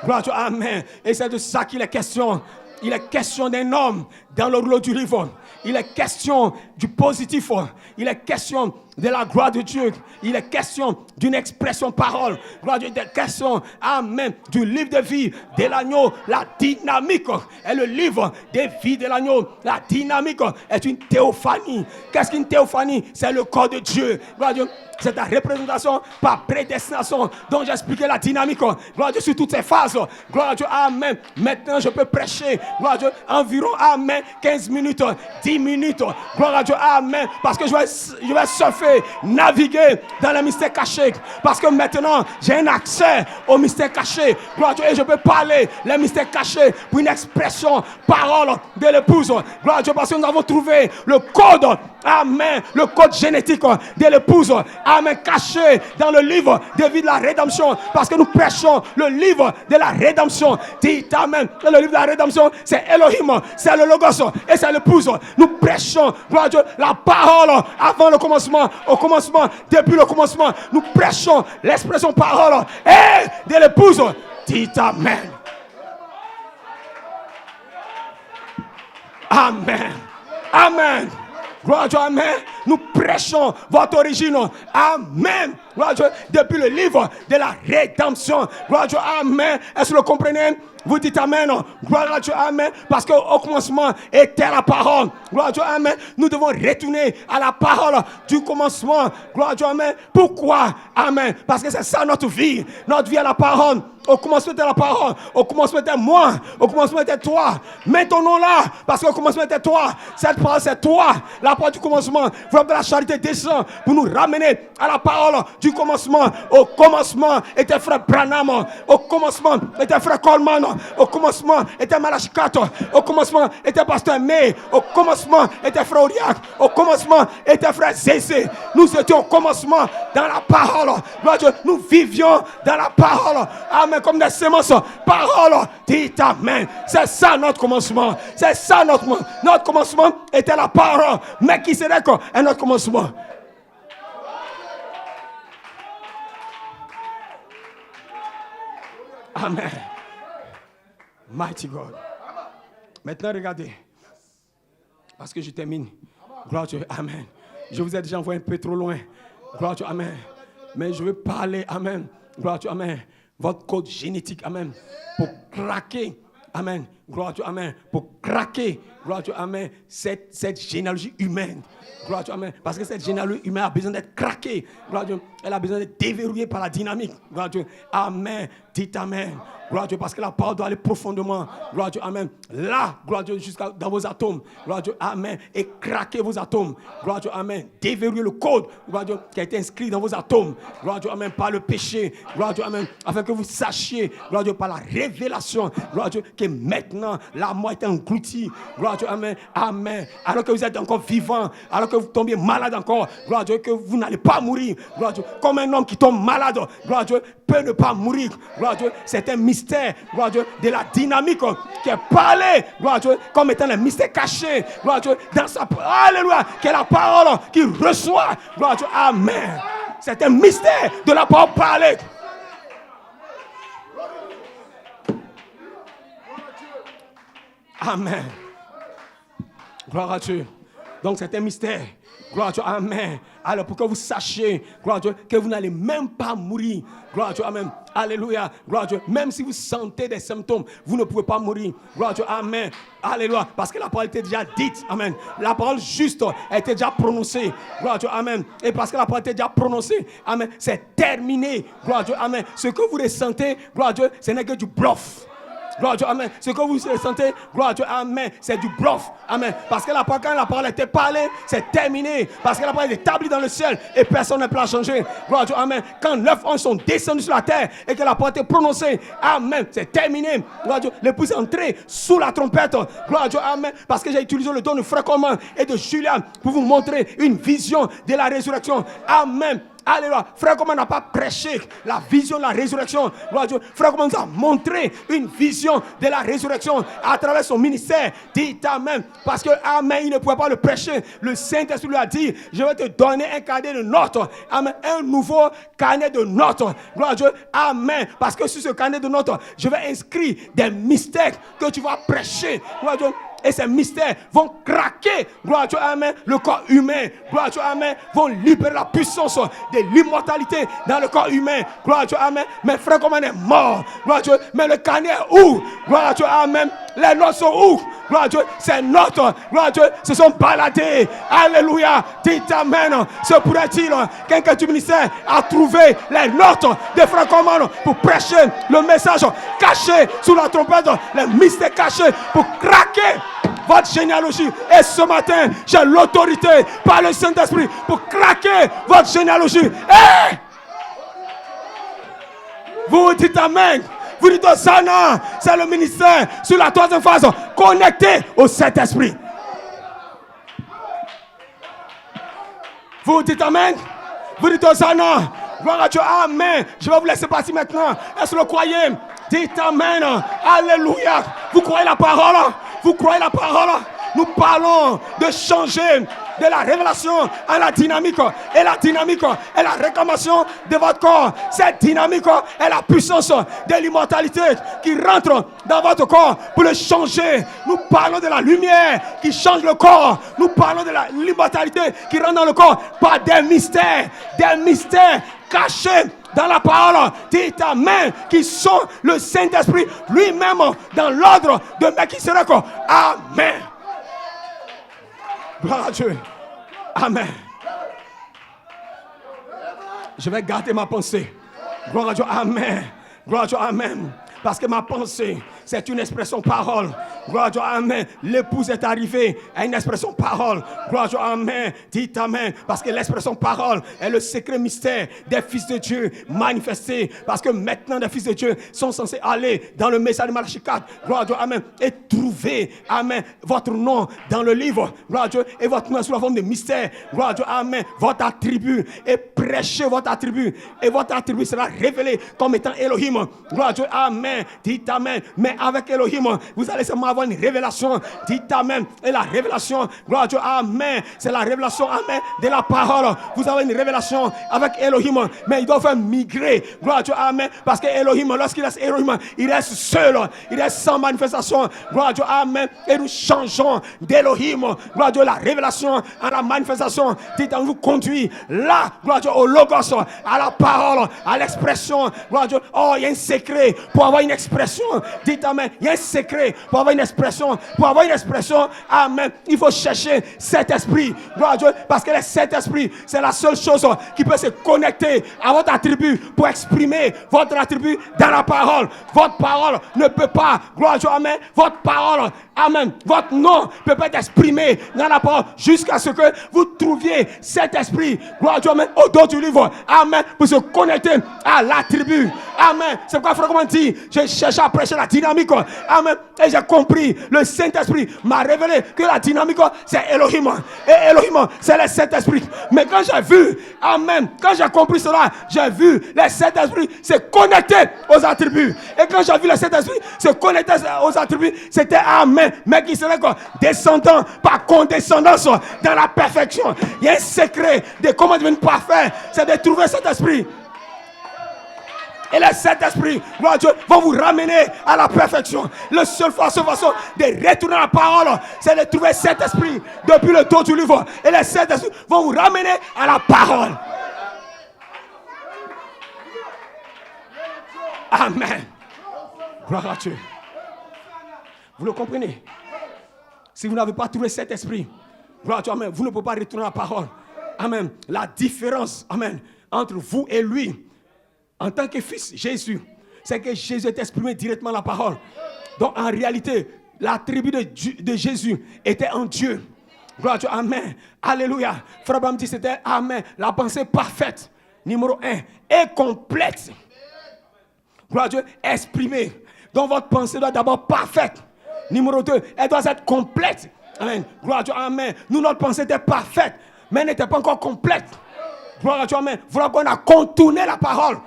Gloire à Dieu. Amen. Et c'est de ça qu'il est question. Il est question d'un homme dans le rouleau du livre. Il est question du positif. Il est question de la gloire de Dieu. Il est question d'une expression parole. Gloire à Dieu. Il est question, amen, du livre de vie de l'agneau. La dynamique est le livre de vie de l'agneau. La dynamique est une théophanie. Qu'est-ce qu'une théophanie? C'est le corps de Dieu. Gloire à Dieu. C'est ta représentation par prédestination. Donc j'ai expliqué la dynamique. Gloire à Dieu sur toutes ces phases. Gloire à Dieu. Amen. Maintenant je peux prêcher. Gloire à Dieu. Environ, amen, 15 minutes, 10 minutes. Gloire à Dieu. Amen. Parce que je vais surfer, naviguer dans les mystères cachés. Parce que maintenant j'ai un accès aux mystères cachés. Gloire à Dieu. Et je peux parler les mystères cachés pour une expression, parole de l'épouse. Gloire à Dieu. Parce que nous avons trouvé le code. Amen. Le code génétique de l'épouse. Amen. Caché dans le livre de vie de la rédemption. Parce que nous prêchons le livre de la rédemption. Dites amen. Le livre de la rédemption, c'est Elohim. C'est le Logos. Et c'est l'épouse. Nous prêchons, gloire à Dieu, la parole avant le commencement. Au commencement, depuis le commencement. Nous prêchons l'expression parole et de l'épouse. Dites amen. Amen. Amen. Gloire à Dieu, amen. Nous prêchons votre origine. Amen. Gloire à Dieu. Depuis le livre de la rédemption. Gloire à Dieu, amen. Est-ce que vous le comprenez? Vous dites amen. Gloire à Dieu, amen. Parce qu'au commencement était la parole. Gloire à Dieu, amen. Nous devons retourner à la parole du commencement. Gloire à Dieu, amen. Pourquoi? Amen. Parce que c'est ça notre vie. Notre vie à la parole. Au commencement était la parole. Au commencement était moi. Au commencement était toi. Mets ton nom là. Parce qu'au commencement était toi. Cette parole, c'est toi. La parole du commencement. Votre de la charité descend pour nous ramener à la parole du commencement. Au commencement était frère Branham. Au commencement était frère Coleman. Au commencement était Malachikato. Au commencement était pasteur May. Au commencement était frère Auriac. Au commencement était frère Zézé. Nous étions au commencement dans la parole. Gloire à Dieu. Nous vivions dans la parole. Amen. Comme des semences. Parole. Dites amen. C'est ça notre commencement. C'est ça notre commencement était la parole. Mais qui serait notre commencement? Amen. Mighty God. Maintenant, regardez. Parce que je termine. Gloire à Dieu. Amen. Je vous ai déjà envoyé un peu trop loin. Gloire à Dieu. Amen. Mais je veux parler. Amen. Gloire à Dieu. Amen. Votre code génétique. Amen. Pour craquer. Amen. Gloire à Dieu. Amen. Pour craquer. Gloire à Dieu. Amen. Cette généalogie humaine. Gloire à Dieu. Amen. Parce que cette généalogie humaine a besoin d'être craquée. Gloire à Dieu. Elle a besoin d'être déverrouillée par la dynamique. Gloire à Dieu. Amen. Dites amen. Gloire à Dieu, parce que la parole doit aller profondément. Gloire à Dieu, amen. Là, gloire à Dieu, jusqu'à dans vos atomes. Gloire à Dieu, amen. Et craquez vos atomes. Gloire à Dieu, amen. Déverrouillez le code, gloire à Dieu, qui a été inscrit dans vos atomes. Gloire à Dieu, amen, par le péché. Gloire à Dieu, amen. Afin que vous sachiez, gloire à Dieu, par la révélation. Gloire à Dieu, que maintenant, la mort est engloutie. Gloire à Dieu, amen. Amen. Alors que vous êtes encore vivant, alors que vous tombiez malade encore, gloire à Dieu, que vous n'allez pas mourir. Gloire à Dieu, comme un homme qui tombe malade, gloire à Dieu, peut ne pas mourir. Gloire à Dieu, c'est un mystère. Gloire à Dieu, de la dynamique qui est parlée, gloire à Dieu, comme étant le mystère caché, gloire à Dieu, dans sa parole, alléluia, qui est la parole qui reçoit, gloire à Dieu, amen. C'est un mystère de la parole parlée. Amen. Gloire à Dieu. Donc c'est un mystère. Gloire à Dieu, amen. Alors pour que vous sachiez, gloire à Dieu, que vous n'allez même pas mourir. Gloire à Dieu, amen. Alléluia. Gloire à Dieu. Même si vous sentez des symptômes, vous ne pouvez pas mourir. Gloire à Dieu, amen. Alléluia. Parce que la parole était déjà dite, amen. La parole juste a été déjà prononcée. Gloire à Dieu, amen. Et parce que la parole était déjà prononcée, amen, c'est terminé. Gloire à Dieu, amen. Ce que vous ressentez, gloire à Dieu, ce n'est que du bluff. Gloire à Dieu, amen. Ce que vous ressentez, gloire à Dieu, amen, c'est du bluff, amen. Parce que quand la parole était parlée, c'est terminé. Parce que la parole est établie dans le ciel et personne ne peut la changer. Gloire à Dieu, amen. Quand 9 anges sont descendus sur la terre et que la parole était prononcée, amen, c'est terminé. Gloire à Dieu, l'épouse est entrée sous la trompette. Gloire à Dieu, amen. Parce que j'ai utilisé le don de Frère Coleman et de Julian pour vous montrer une vision de la résurrection. Amen. Alléluia. Frère Coleman n'a pas prêché la vision de la résurrection. Gloire à Dieu. Frère Coleman nous a montré une vision de la résurrection à travers son ministère. Dites amen. Parce que amen, il ne pouvait pas le prêcher. Le Saint-Esprit lui a dit, je vais te donner un carnet de notes. Amen. Un nouveau carnet de notes. Gloire à Dieu. Amen. Parce que sur ce carnet de notes, je vais inscrire des mystères que tu vas prêcher. Gloire à Dieu. Et ces mystères vont craquer, gloire à Dieu, amen, le corps humain, gloire à Dieu, amen, vont libérer la puissance de l'immortalité dans le corps humain, gloire à Dieu, amen. Mais frère, comme on est mort, gloire à Dieu, mais le carnet est où? Gloire à Dieu, amen. Les notes sont où? Gloire à Dieu, ces notes, gloire à Dieu, se sont baladées, alléluia, dites amen. Se pourrait-il quelqu'un du ministère a trouvé les notes de frère Coleman pour prêcher le message caché sous la trompette, les mystères cachés pour craquer votre généalogie. Et ce matin, j'ai l'autorité par le Saint-Esprit pour craquer votre généalogie. Hey! Vous dites amen. Vous dites Hosanna. C'est le ministère sur la troisième phase, connecté au Saint-Esprit. Vous dites amen. Vous dites Hosanna. Gloire à Dieu, amen. Je vais vous laisser passer maintenant. Est-ce que vous le croyez? Dites amen. Alléluia. Vous croyez la parole? Vous croyez la parole? Nous parlons de changer de la révélation à la dynamique. Et la dynamique est la réclamation de votre corps. Cette dynamique est la puissance de l'immortalité qui rentre dans votre corps pour le changer. Nous parlons de la lumière qui change le corps. Nous parlons de l'immortalité qui rentre dans le corps par des mystères cachés dans la parole, dites amen, qui sont le Saint-Esprit lui-même dans l'ordre de Melchisédek. Amen. Gloire à Dieu. Amen. Je vais garder ma pensée. Gloire à Dieu. Amen. Gloire à Dieu. Amen. Parce que ma pensée, c'est une expression parole. Gloire à Dieu, amen. L'épouse est arrivée à une expression parole. Gloire à Dieu, amen. Dites amen. Parce que l'expression parole est le secret mystère des fils de Dieu manifestés. Parce que maintenant, les fils de Dieu sont censés aller dans le message de Malachie 4. Gloire à Dieu, amen. Et trouver, amen, votre nom dans le livre. Gloire à Dieu. Et votre nom sous la forme de mystère. Gloire à Dieu, amen. Votre attribut. Et prêchez votre attribut. Et votre attribut sera révélé comme étant Elohim. Gloire à Dieu, amen. Dites amen. Mais avec Elohim, vous allez seulement avoir une révélation. Dites amen. Et la révélation, gloire à Dieu, amen. C'est la révélation, amen, de la parole. Vous avez une révélation avec Elohim. Mais il doit faire migrer. Gloire à Dieu, amen. Parce que Elohim, lorsqu'il reste Elohim, il reste seul. Il reste sans manifestation. Gloire à Dieu, amen. Et nous changeons d'Elohim. Gloire à Dieu, la révélation à la manifestation. Dites, on vous conduit là, gloire à Dieu, au logos, à la parole, à l'expression. Gloire à Dieu. Oh, il y a un secret pour avoir une expression. Dites amen. Il y a un secret pour avoir une expression. Pour avoir une expression, amen. Il faut chercher cet esprit. Gloire à Dieu. Parce que le Saint-Esprit, c'est la seule chose qui peut se connecter à votre attribut pour exprimer votre attribut dans la parole. Votre parole ne peut pas, gloire à Dieu, amen. Votre parole, amen. Votre nom peut pas être exprimé dans la parole jusqu'à ce que vous trouviez cet esprit. Gloire à Dieu, amen. Au dos du livre, amen. Pour se connecter à l'attribut. Amen. C'est pourquoi Frère comment dit, je cherche à prêcher la dynamique. Amen. Et j'ai compris, le Saint-Esprit m'a révélé que la dynamique, c'est Elohim. Et Elohim, c'est le Saint-Esprit. Mais quand j'ai vu, amen, quand j'ai compris cela, j'ai vu le Saint-Esprit se connecter aux attributs. Et quand j'ai vu le Saint-Esprit se connecter aux attributs, c'était amen. Mais qui serait quoi? Descendant par condescendance dans la perfection. Il y a un secret de comment devenir parfait, c'est de trouver cet esprit. Et le Saint-Esprit, gloire à Dieu, va vous ramener à la perfection. La seule façon de retourner à la parole, c'est de trouver cet esprit depuis le dos du livre. Et le Saint-Esprit va vous ramener à la parole. Amen. Gloire à Dieu. Vous le comprenez? Si vous n'avez pas trouvé cet esprit, gloire à Dieu, amen, vous ne pouvez pas retourner à la parole. Amen. La différence, amen, entre vous et lui, en tant que fils Jésus, c'est que Jésus est exprimé directement la parole. Donc en réalité, l'attribut de Jésus était en Dieu. Gloire à Dieu, amen. Alléluia. Frère Abraham dit c'était amen. La pensée parfaite, numéro 1, et complète. Gloire à Dieu, exprimée. Donc votre pensée doit d'abord parfaite. Numéro 2, elle doit être complète. Amen. Gloire à Dieu, amen. Nous, notre pensée était parfaite, mais elle n'était pas encore complète. Gloire à Dieu, amen. Voilà qu'on a contourné la parole.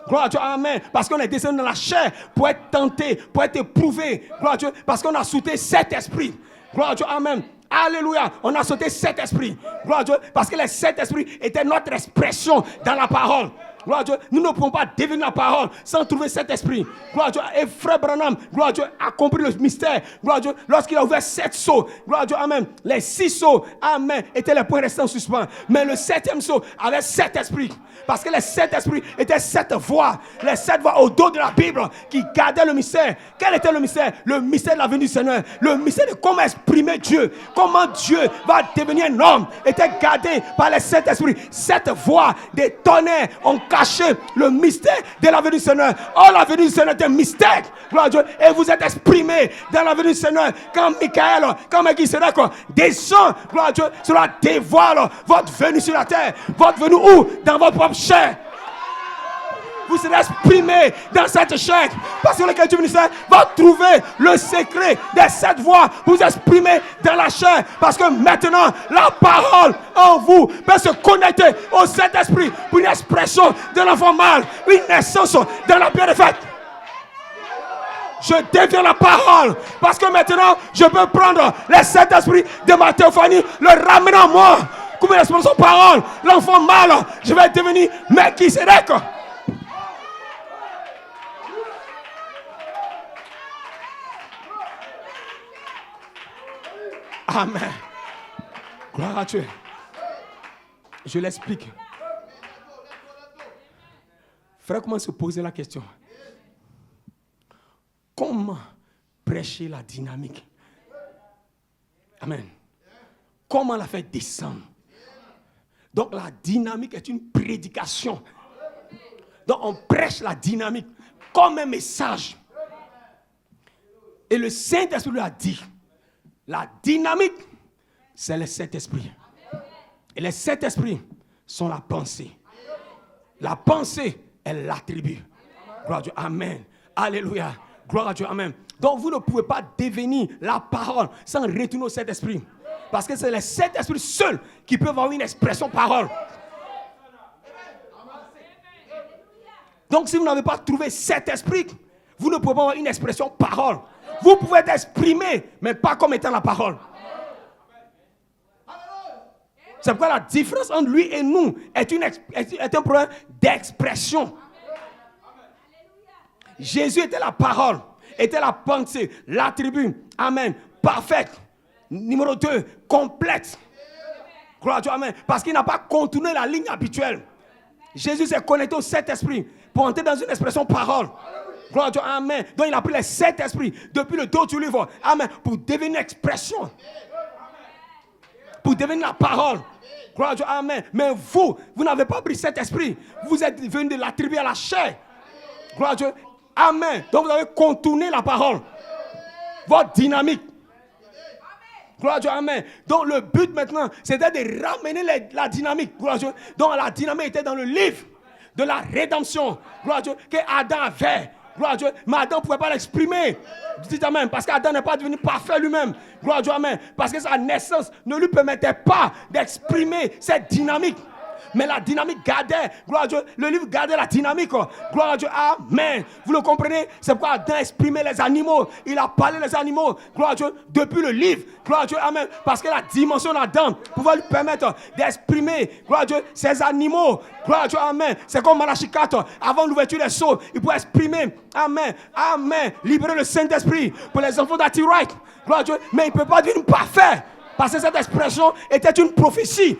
Gloire à Dieu, amen. Parce qu'on est descendu dans la chair pour être tenté, pour être éprouvé. Gloire à Dieu, parce qu'on a sauté cet esprit. Gloire à Dieu, amen. Alléluia, on a sauté cet esprit. Gloire à Dieu, parce que le Saint-Esprit était notre expression dans la parole. Gloire à Dieu, nous ne pouvons pas devenir la parole sans trouver cet esprit. Gloire à Dieu, et frère Branham, gloire à Dieu, a compris le mystère. Gloire à Dieu, lorsqu'il a ouvert 7 seaux, gloire à Dieu, amen. Les 6 seaux, amen, étaient les points restants en suspens. Mais le 7e seau avait 7 esprits. Parce que les 7 esprits étaient 7 voix. Les 7 voix au dos de la Bible qui gardaient le mystère. Quel était le mystère? Le mystère de la venue du Seigneur. Le mystère de comment exprimer Dieu. Comment Dieu va devenir un homme. Était gardé par les 7 esprits. 7 voix des tonnerres ont caché le mystère de la venue du Seigneur. Oh, la venue du Seigneur est un mystère. Gloire à Dieu. Et vous êtes exprimé dans la venue du Seigneur. Quand Michael, quand Melchisedec descend, gloire à Dieu, cela dévoile votre venue sur la terre. Votre venue où? Dans votre propre chair. Vous serez exprimé dans cette chair. Parce que le Dieu ministère va trouver le secret de cette voix. Vous exprimez dans la chair. Parce que maintenant, la parole en vous peut se connecter au Saint-Esprit pour une expression de l'enfant mâle. Une naissance dans la pierre de fête. Je deviens la parole. Parce que maintenant, je peux prendre le Saint-Esprit de ma théophanie, le ramener en moi. Comme une expression de parole. L'enfant mâle, je vais devenir Melchisedec. Amen. Gloire à Dieu. Je l'explique. Frère, comment se poser la question? Comment prêcher la dynamique? Amen. Comment la faire descendre? Donc la dynamique est une prédication. Donc on prêche la dynamique comme un message. Et le Saint-Esprit lui a dit, la dynamique, c'est le Saint-Esprit. Et les Saint-Esprits sont la pensée. La pensée est l'attribut. Gloire à Dieu. Amen. Alléluia. Gloire à Dieu. Amen. Donc vous ne pouvez pas devenir la parole sans retourner au Saint-Esprit. Parce que c'est le Saint-Esprit seul qui peut avoir une expression parole. Donc si vous n'avez pas trouvé cet esprit, vous ne pouvez pas avoir une expression parole. Vous pouvez être exprimé, mais pas comme étant la parole. C'est pourquoi la différence entre lui et nous est un problème d'expression. Jésus était la parole, était la pensée, l'attribut. Amen. Parfaite. Numéro 2, complète. Gloire à Dieu. Amen. Parce qu'il n'a pas contourné la ligne habituelle. Jésus s'est connecté au Saint-Esprit pour entrer dans une expression parole. Gloire à Dieu. Amen. Donc il a pris le Saint-Esprit depuis le dos du livre. Amen. Pour devenir une expression. Pour devenir la parole. Gloire à Dieu. Amen. Mais vous n'avez pas pris cet esprit. Vous êtes venu de l'attribuer à la chair. Gloire à Dieu. Amen. Donc vous avez contourné la parole. Votre dynamique. Gloire à Dieu. Amen. Donc le but maintenant, c'était de ramener la dynamique. Gloire à Dieu. Donc la dynamique était dans le livre de la rédemption. Gloire à Dieu. Que Adam avait. Gloire à Dieu. Mais Adam ne pouvait pas l'exprimer. Dites Amen. Parce qu'Adam n'est pas devenu parfait lui-même. Gloire à Dieu. Amen. Parce que sa naissance ne lui permettait pas d'exprimer cette dynamique. Mais la dynamique gardait. Gloire à Dieu. Le livre gardait la dynamique. Gloire à Dieu. Amen. Vous le comprenez? C'est pourquoi Adam exprimait les animaux. Il a parlé les animaux. Gloire à Dieu. Depuis le livre. Gloire à Dieu. Amen. Parce que la dimension d'Adam pouvait lui permettre d'exprimer. Gloire à Dieu. Ces animaux. Gloire à Dieu. Amen. C'est comme Malachie 4. Avant l'ouverture des sceaux. Il pouvait exprimer. Amen. Amen. Libérer le Saint-Esprit pour les enfants d'Antichrist. Gloire à Dieu. Mais il ne peut pas devenir parfait. Parce que cette expression était une prophétie.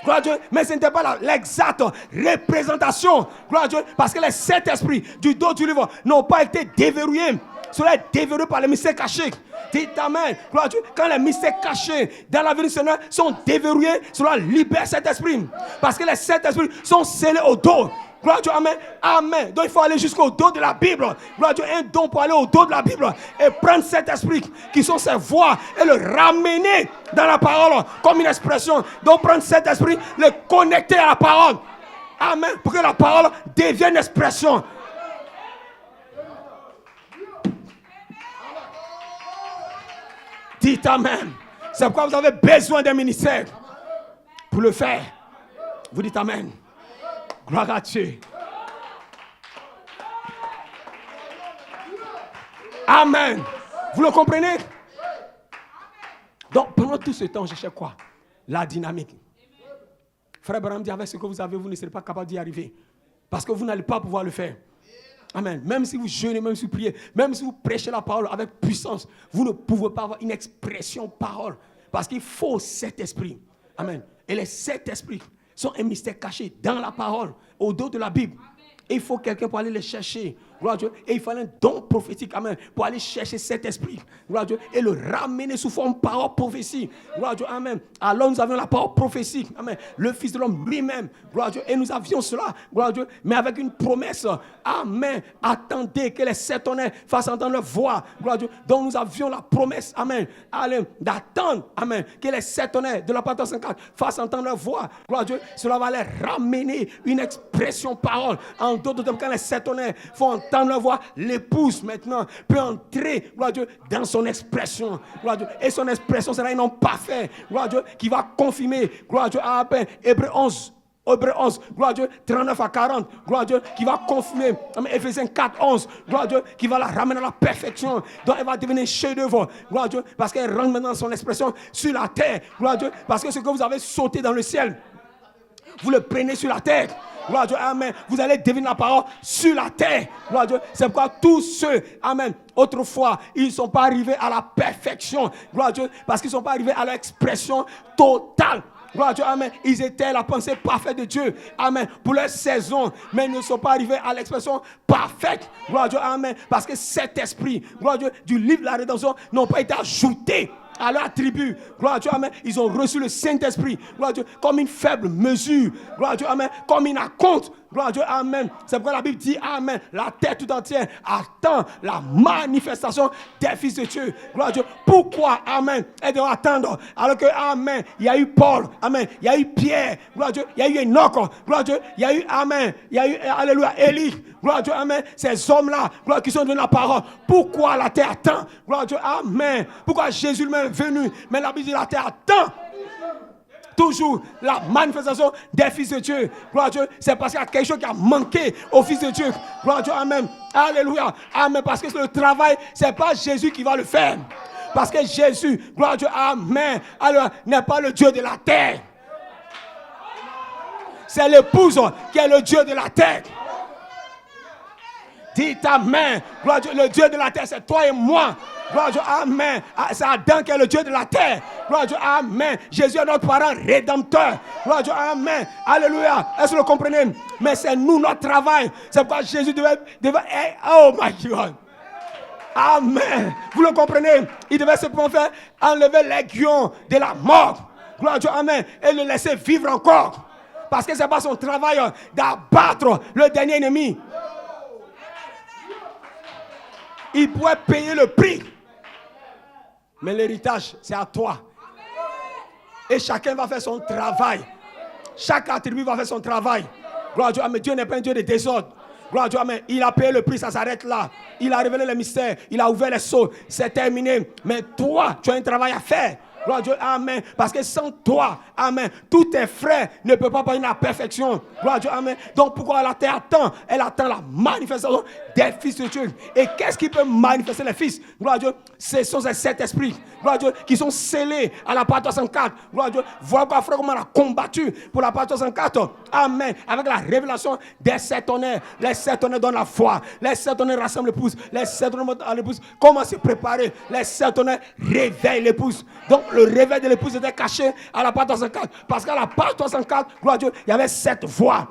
Gloire à Dieu, mais ce n'était pas l'exacte représentation. Gloire à Dieu, parce que les sept esprits du dos du livre n'ont pas été déverrouillés. Cela est déverrouillé par les mystères cachés. Dites Amen. Gloire à Dieu. Quand les mystères cachés dans la vie du Seigneur sont déverrouillés, cela libère cet esprit. Parce que les sept esprits sont scellés au dos. Gloire à Dieu, amen, amen. Donc il faut aller jusqu'au dos de la Bible. Gloire à Dieu, un don pour aller au dos de la Bible et prendre cet esprit qui sont ses voix et le ramener dans la parole comme une expression. Donc prendre cet esprit, le connecter à la parole. Amen, pour que la parole devienne une expression. Dites amen. C'est pourquoi vous avez besoin d'un ministère pour le faire. Vous dites amen. Gloire à Dieu. Amen. Vous le comprenez? Donc, pendant tout ce temps, je cherche quoi? La dynamique. Frère Branham dit, avec ce que vous avez, vous ne serez pas capable d'y arriver. Parce que vous n'allez pas pouvoir le faire. Amen. Même si vous jeûnez, même si vous priez, même si vous prêchez la parole avec puissance, vous ne pouvez pas avoir une expression parole. Parce qu'il faut cet esprit. Amen. Et les sept esprits sont un mystère caché dans la parole, au dos de la Bible. Et il faut quelqu'un pour aller les chercher. Gloire à Dieu. Et il fallait un don prophétique, amen, pour aller chercher cet esprit. Gloire à Dieu. Et le ramener sous forme parole prophétie. Gloire à Dieu. Amen. Alors nous avions la parole prophétique. Amen. Le Fils de l'homme lui-même. Gloire à Dieu. Et nous avions cela. Gloire à Dieu. Mais avec une promesse. Amen. Attendez que les sept tonnerres fassent entendre leur voix. Gloire à Dieu. Donc nous avions la promesse. Amen. Allez, d'attendre. Amen. Que les sept tonnerres de la Pâte 54 fassent entendre leur voix. Gloire à Dieu. Cela va les ramener une expression parole. En d'autres termes, quand les sept tonnerres font entendre leur voix, l'épouse maintenant peut entrer, gloire à Dieu, dans son expression. Gloire à Dieu. Et son expression sera un nom parfait. Gloire à Dieu, qui va confirmer. Gloire à Dieu. Amen. Hébreux 11. Hébreux 11, gloire à Dieu, 39 à 40, gloire à Dieu, qui va confirmer, Éphésiens 4, 11, gloire à Dieu, qui va la ramener à la perfection, donc elle va devenir chef-d'œuvre, gloire à Dieu, parce qu'elle rentre maintenant son expression sur la terre, gloire à Dieu, parce que ce que vous avez sauté dans le ciel, vous le prenez sur la terre. Gloire à Dieu, amen. Vous allez devenir la parole sur la terre. Gloire à Dieu. C'est pourquoi tous ceux, amen, autrefois, ils ne sont pas arrivés à la perfection. Gloire à Dieu, parce qu'ils ne sont pas arrivés à l'expression totale. Gloire à Dieu, amen. Ils étaient la pensée parfaite de Dieu, amen, pour leur saison, mais ils ne sont pas arrivés à l'expression parfaite. Gloire à Dieu, amen. Parce que cet esprit, gloire à Dieu, du livre de la rédemption n'ont pas été ajoutés à leur tribu. Gloire à Dieu, amen. Ils ont reçu le Saint-Esprit, gloire à Dieu, comme une faible mesure. Gloire à Dieu, amen. Comme une acompte. Gloire à Dieu, amen. C'est pourquoi la Bible dit, amen, la terre tout entière attend la manifestation des fils de Dieu. Gloire à Dieu. Pourquoi, amen, elle doit attendre? Alors que, amen, il y a eu Paul, amen, il y a eu Pierre, gloire à Dieu, il y a eu Enoch, gloire à Dieu, il y a eu, amen, il y a eu, alléluia, Élie, gloire à Dieu, amen, ces hommes-là, gloire, qui sont donnés la parole. Pourquoi la terre attend? Gloire à Dieu, amen. Pourquoi Jésus lui-même est venu? Mais la Bible dit, la terre attend toujours la manifestation des fils de Dieu. Gloire à Dieu. C'est parce qu'il y a quelque chose qui a manqué aux fils de Dieu. Gloire à Dieu. Amen. Alléluia. Amen. Parce que le travail, ce n'est pas Jésus qui va le faire. Parce que Jésus, gloire à Dieu. Amen. Alléluia. N'est pas le Dieu de la terre. C'est l'épouse qui est le Dieu de la terre. Dites amen. Gloire à Dieu. Le Dieu de la terre, c'est toi et moi. Gloire à Dieu, amen. C'est Adam qui est le Dieu de la terre. Gloire à Dieu, amen. Jésus est notre parent rédempteur. Gloire à Dieu, amen. Alléluia. Est-ce que vous le comprenez? Mais c'est nous, notre travail. C'est pourquoi Jésus devait oh my God. Amen. Vous le comprenez? Il devait simplement faire enlever l'aiguillon de la mort. Gloire à Dieu, amen. Et le laisser vivre encore. Parce que ce n'est pas son travail d'abattre le dernier ennemi. Il pourrait payer le prix. Mais l'héritage, c'est à toi. Et chacun va faire son travail. Chaque attribut va faire son travail. Gloire à Dieu. Mais Dieu n'est pas un Dieu de désordre. Gloire à Dieu. Amen. Il a payé le prix, ça s'arrête là. Il a révélé les mystères. Il a ouvert les sceaux. C'est terminé. Mais toi, tu as un travail à faire. Gloire à Dieu, amen. Parce que sans toi, amen, tous tes frères ne peuvent pas parvenir à la perfection. Gloire à Dieu, amen. Donc pourquoi la terre attend? Elle attend la manifestation des fils de Dieu. Et qu'est-ce qui peut manifester les fils? Gloire à Dieu, ce sont ces sept esprits. Gloire à Dieu, qui sont scellés à la part 64. Gloire à Dieu, voilà quoi, frère, comment on a combattu pour la part 64. Amen. Avec la révélation des sept honneurs. Les sept honneurs donnent la foi. Les sept honneurs rassemblent l'épouse. Les sept honneurs montent à l'épouse. Comment se préparer? Les sept honneurs réveillent l'épouse. Donc le réveil de l'épouse était caché à la part 64. Parce qu'à la part 64, gloire à Dieu, il y avait sept voix.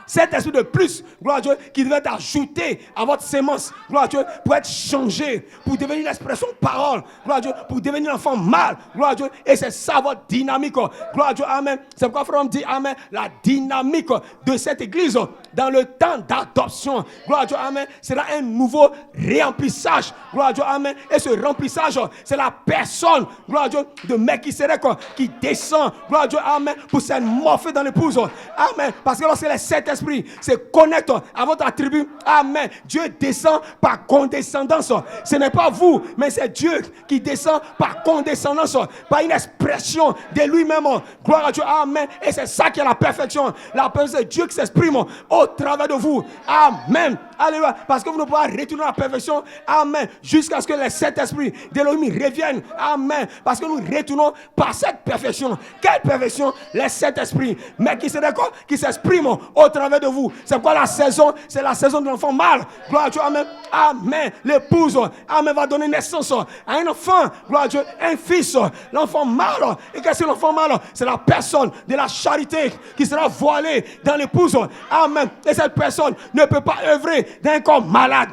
Cet esprit de plus, gloire à Dieu, qui devait être ajouté à votre sémence, gloire à Dieu, pour être changé, pour devenir l'expression parole, gloire à Dieu, pour devenir l'enfant mâle, gloire à Dieu, et c'est ça votre dynamique, gloire à Dieu, amen. C'est pourquoi frère, on dit, amen, la dynamique de cette église, dans le temps d'adoption, gloire à Dieu, amen, sera un nouveau remplissage, gloire à Dieu, amen, et ce remplissage, c'est la personne, gloire à Dieu, de Melchisédek, qui descend, gloire à Dieu, amen, pour s'emmorpher dans l'épouse, amen, parce que lorsque les sept esprits se connectent à votre attribut, amen, Dieu descend par condescendance. Ce n'est pas vous, mais c'est Dieu qui descend par condescendance, par une expression de lui-même, gloire à Dieu, amen, et c'est ça qui est la perfection. La perfection, c'est Dieu qui s'exprime au travers de vous, amen, alléluia, parce que vous ne pouvez pas retourner à la perfection, amen, jusqu'à ce que les sept esprits d'Élohim reviennent, amen, parce que nous retournons par cette perfection. Quelle perfection? Les sept esprits, mais qui s'expriment au travers de vous. C'est pourquoi la saison, c'est la saison de l'enfant mâle. Gloire à Dieu, amen, amen. L'épouse, amen, va donner naissance à un enfant, gloire à Dieu, un fils, l'enfant mâle. Et qu'est-ce que l'enfant mâle? C'est la personne de la charité qui sera voilée dans l'épouse, amen. Et cette personne ne peut pas œuvrer d'un corps malade,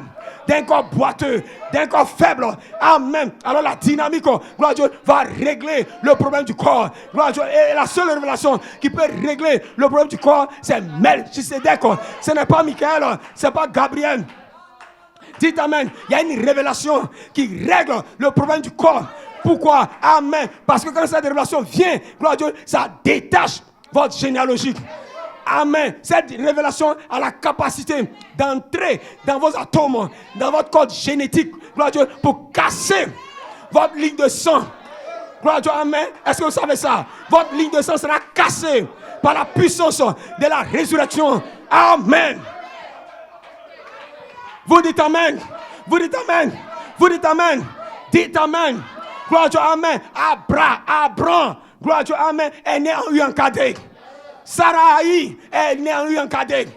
d'un corps boiteux, d'un corps faible, amen. Alors la dynamique, gloire à Dieu, va régler le problème du corps, gloire à Dieu. Et la seule révélation qui peut régler le problème du corps, c'est Melchisédek. Ce n'est pas Michael, ce n'est pas Gabriel. Dites amen. Il y a une révélation qui règle le problème du corps. Pourquoi? Amen. Parce que quand cette révélation vient, gloire à Dieu, ça détache votre généalogie. Amen. Cette révélation a la capacité d'entrer dans vos atomes, dans votre code génétique, gloire à Dieu, pour casser votre ligne de sang. Gloire à Dieu, amen. Est-ce que vous savez ça? Votre ligne de sang sera cassée par la puissance de la résurrection. Amen. Vous dites amen. Vous dites amen. Vous dites amen. Dites amen. Gloire à Dieu, amen. Abraham, gloire à Dieu, amen, est né en Uyankade. Sarai est née en Uyankade.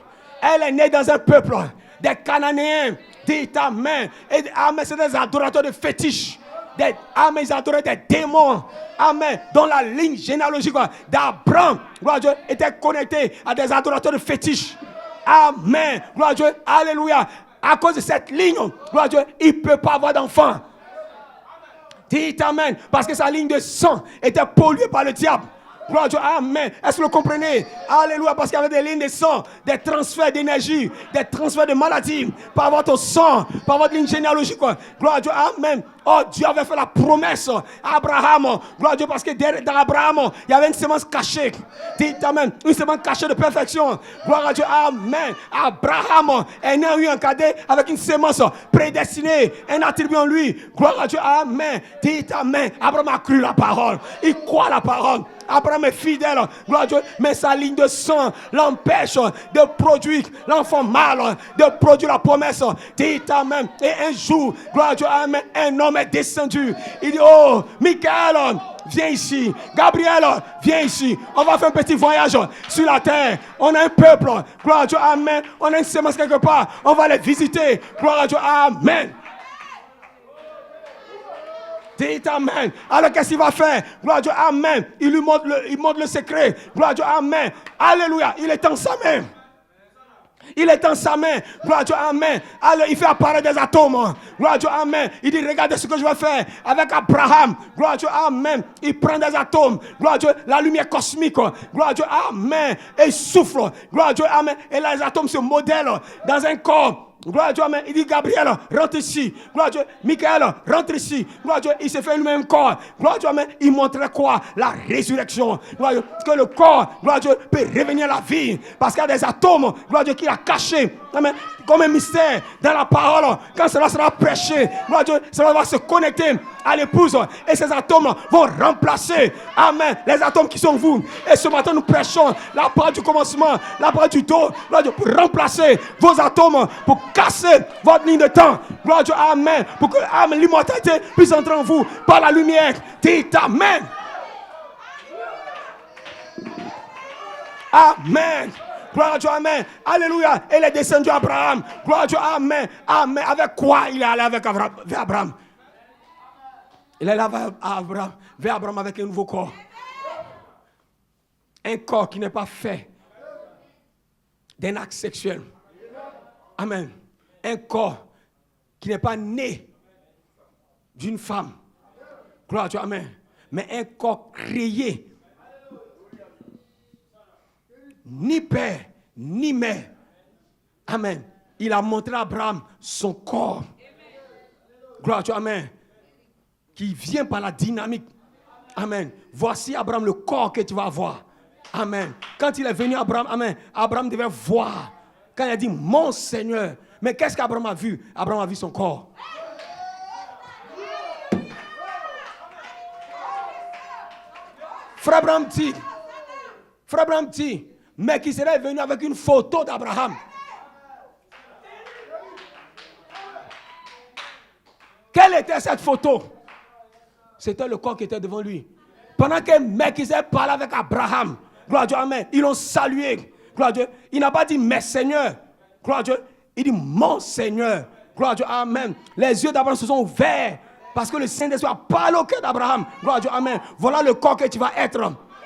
Elle est née dans un peuple des Cananéens. Dites amen. Et amen, c'est des adorateurs de fétiches. Amen, ils adoraient des démons. Amen. Dont la ligne généalogique d'Abraham, gloire à Dieu, était connectée à des adorateurs de fétiches. Amen. Gloire à Dieu. Alléluia. À cause de cette ligne, gloire à Dieu, il ne peut pas avoir d'enfant. Dites amen. Parce que sa ligne de sang était polluée par le diable. Gloire à Dieu, amen. Est-ce que vous le comprenez? Alléluia, parce qu'il y avait des lignes de sang, des transferts d'énergie, des transferts de maladies par votre sang, par votre ligne généalogique. Gloire à Dieu, amen. Oh, Dieu avait fait la promesse à Abraham. Gloire à Dieu, parce que dans Abraham, il y avait une semence cachée. Dites amen. Une semence cachée de perfection. Gloire à Dieu, amen. Abraham est né en cadet avec une semence prédestinée, un attribut en lui. Gloire à Dieu, amen. Dites amen. Abraham a cru la parole. Il croit la parole. Abraham est fidèle, gloire à Dieu, mais sa ligne de sang l'empêche de produire l'enfant mâle, de produire la promesse. Dites amen. Et un jour, gloire à Dieu, amen, un homme est descendu. Il dit, oh, Michael, viens ici. Gabriel, viens ici. On va faire un petit voyage sur la terre. On a un peuple, gloire à Dieu, amen. On a une semence quelque part. On va les visiter, gloire à Dieu, amen. Dites amen. Alors qu'est-ce qu'il va faire? Gloire à Dieu, amen. Il lui montre le secret. Gloire à Dieu, amen. Alléluia. Il est en sa main. Il est en sa main. Gloire à Dieu, amen. Alors il fait apparaître des atomes. Gloire à Dieu, amen. Il dit, regardez ce que je vais faire avec Abraham. Gloire à Dieu, amen. Il prend des atomes. Gloire à Dieu, la lumière cosmique. Gloire à Dieu, amen. Et il souffle. Gloire à Dieu, amen. Et là, les atomes se modèlent dans un corps. Gloire à Dieu, amen. Il dit, Gabriel, rentre ici. Gloire à Dieu, Michael, rentre ici. Gloire à Dieu, il s'est fait lui-même corps. Gloire à Dieu, amen. Il montrait quoi? La résurrection. Gloire à Dieu, que le corps, gloire à Dieu, peut revenir à la vie. Parce qu'il y a des atomes, gloire à Dieu, qu'il a cachés. Amen. Comme un mystère dans la parole. Quand cela sera prêché, gloire à Dieu, cela va se connecter à l'épouse. Et ces atomes vont remplacer, amen, les atomes qui sont vous. Et ce matin, nous prêchons la parole du commencement, la parole du dos, gloire à Dieu, pour remplacer vos atomes, pour casser votre ligne de temps. Gloire à Dieu, amen. Pour que l'immortalité puisse entrer en vous par la lumière. Dites amen. Amen. Gloire à Dieu, amen. Alléluia. Il est descendu à Abraham. Gloire à Dieu, amen. Amen. Avec quoi il est allé avec Abraham? Il est allé vers Abraham avec un nouveau corps. Un corps qui n'est pas fait d'un acte sexuel. Amen. Un corps qui n'est pas né d'une femme. Gloire à Dieu, amen. Mais un corps créé. Ni père, ni mère. Amen. Il a montré à Abraham son corps. Gloire à Dieu, amen. Qui vient par la dynamique. Amen. Voici, Abraham, le corps que tu vas avoir. Amen. Quand il est venu, Abraham, amen, Abraham devait voir. Quand il a dit, mon Seigneur. Mais qu'est-ce qu'Abraham a vu? Abraham a vu son corps. Frère Abraham dit, mais qui serait venu avec une photo d'Abraham. Quelle était cette photo? C'était le corps qui était devant lui. Pendant que Melchisedec parlait avec Abraham, gloire à Dieu, amen, ils l'ont salué. Gloire à Dieu. Il n'a pas dit mes seigneurs. Gloire à Dieu. Il dit mon Seigneur. Gloire à Dieu, amen. Les yeux d'Abraham se sont ouverts parce que le Saint-Esprit a parlé au cœur d'Abraham. Gloire à Dieu, amen. Voilà le corps que tu vas être.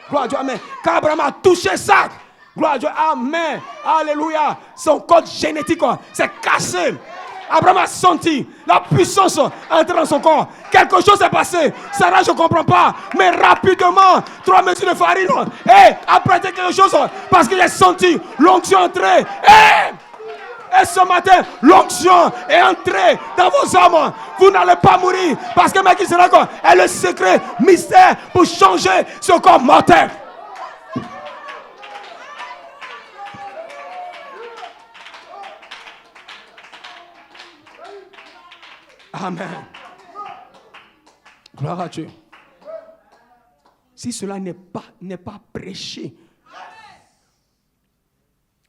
Gloire à Dieu, amen. Quand Abraham a touché ça, gloire à Dieu, amen. Alléluia. Son code génétique s'est cassé. Abraham a senti la puissance entrer dans son corps. Quelque chose s'est passé. Sarah, je ne comprends pas. Mais rapidement, 3 mesures de farine. Et après quelque chose, parce qu'il a senti l'onction entrer. Et ce matin, l'onction est entrée dans vos âmes. Vous n'allez pas mourir. Parce que Melchisedec est le secret mystère pour changer ce corps mortel. Amen. Gloire à Dieu. Si cela n'est pas prêché,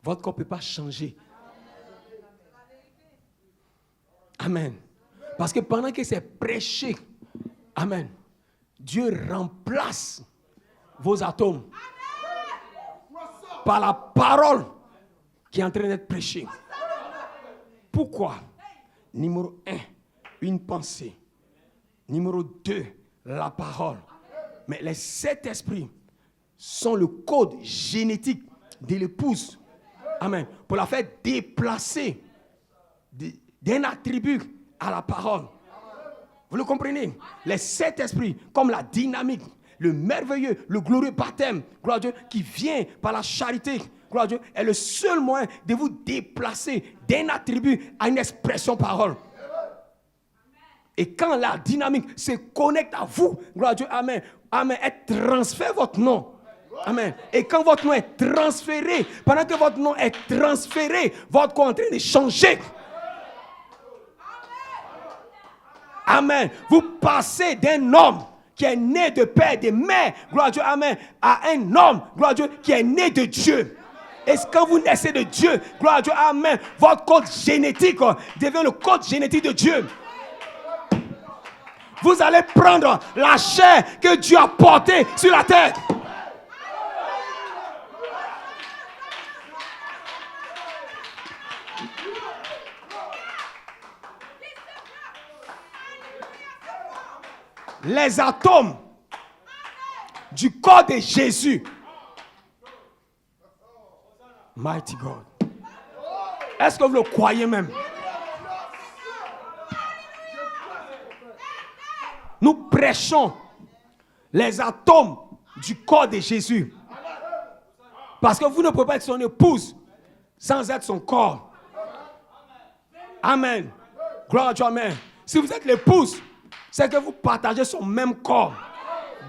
votre corps ne peut pas changer. Amen. Parce que pendant que c'est prêché, amen, Dieu remplace vos atomes par la parole qui est en train d'être prêchée. Pourquoi? Numéro 1, une pensée. Numéro 2, la parole. Mais les 7 esprits sont le code génétique de l'épouse. Amen. Pour la faire déplacer d'un attribut à la parole. Vous le comprenez? Les 7 esprits, comme la dynamique, le merveilleux, le glorieux baptême, gloire à Dieu, qui vient par la charité, gloire à Dieu, est le seul moyen de vous déplacer d'un attribut à une expression parole. Et quand la dynamique se connecte à vous, gloire à Dieu, amen, amen, elle transfère votre nom. Amen. Et quand votre nom est transféré, pendant que votre nom est transféré, votre corps est en train de changer. Amen. Vous passez d'un homme qui est né de père et de mère, gloire à Dieu, amen, à un homme, gloire à Dieu, qui est né de Dieu. Et quand vous naissez de Dieu, gloire à Dieu, amen, votre code génétique devient le code génétique de Dieu. Vous allez prendre la chair que Dieu a portée sur la terre. Les atomes du corps de Jésus. Mighty God. Est-ce que vous le croyez même? Nous prêchons les atomes du corps de Jésus. Parce que vous ne pouvez pas être son épouse sans être son corps. Amen. Gloire à Dieu, amen. Si vous êtes l'épouse, c'est que vous partagez son même corps.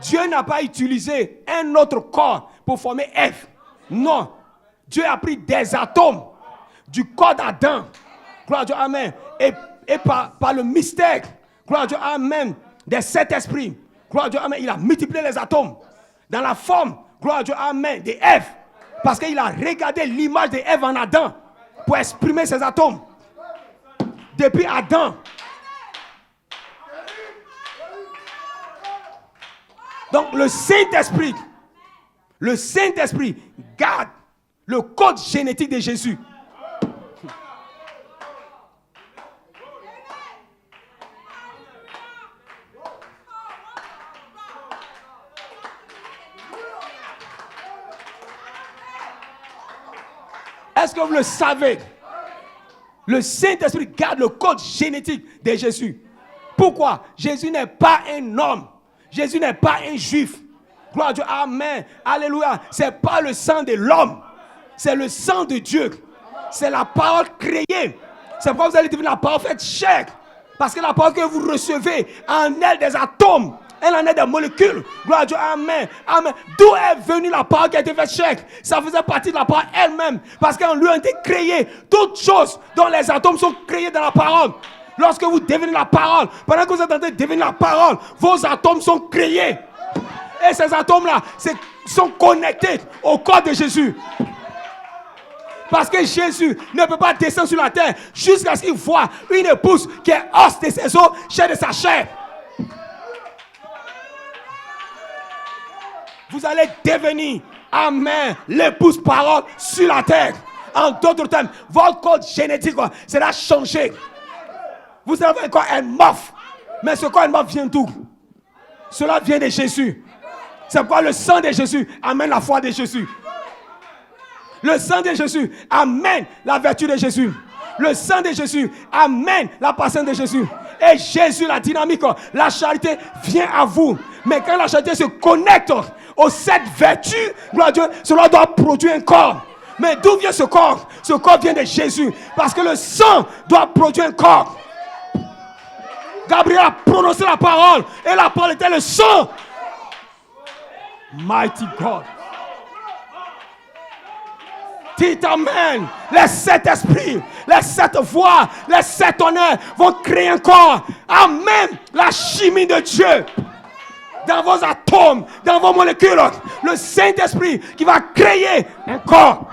Dieu n'a pas utilisé un autre corps pour former Ève. Non. Dieu a pris des atomes du corps d'Adam. Gloire à Dieu, amen. Et par le mystère, gloire à Dieu, amen, des sept esprits. Gloire à Dieu, amen. Il a multiplié les atomes dans la forme, gloire à Dieu, amen, de Ève. Parce qu'il a regardé l'image de Ève en Adam pour exprimer ces atomes. Depuis Adam. Donc le Saint-Esprit garde le code génétique de Jésus. Est-ce que vous le savez? Le Saint-Esprit garde le code génétique de Jésus. Pourquoi? Jésus n'est pas un homme. Jésus n'est pas un juif. Gloire à Dieu. Amen. Alléluia. Ce n'est pas le sang de l'homme. C'est le sang de Dieu. C'est la parole créée. C'est pourquoi vous allez devenir la parole faite chair. Parce que la parole que vous recevez en elle des atomes. Elle en est des molécules. Gloire à Dieu. Amen. Amen. D'où est venue la parole qui a été faite chair? Ça faisait partie de la parole elle-même. Parce qu'en lui ont été créées toutes choses dont les atomes sont créés dans la parole. Lorsque vous devenez la parole, pendant que vous êtes en train de devenir la parole, vos atomes sont créés. Et ces atomes-là sont connectés au corps de Jésus. Parce que Jésus ne peut pas descendre sur la terre jusqu'à ce qu'il voit une épouse qui est os de ses os, chair de sa chair. Vous allez devenir, amen, l'épouse parole sur la terre. En d'autres termes, votre code génétique sera changé. Vous avez un corps morphe. Mais ce corps morphe vient d'où? Cela vient de Jésus. C'est pourquoi le sang de Jésus amène la foi de Jésus. Le sang de Jésus amène la vertu de Jésus. Le sang de Jésus amène la patience de Jésus. Et Jésus, la dynamique, la charité vient à vous. Mais quand la charité se connecte aux sept vertus, gloire à Dieu, cela doit produire un corps. Mais d'où vient ce corps? Ce corps vient de Jésus. Parce que le sang doit produire un corps. Gabriel a prononcé la parole. Et la parole était le sang. Mighty God. Dites amen. Les sept esprits, les sept voix, les sept honneurs vont créer un corps. Amen. La chimie de Dieu. Dans vos atomes, dans vos molécules. Le Saint-Esprit qui va créer un corps.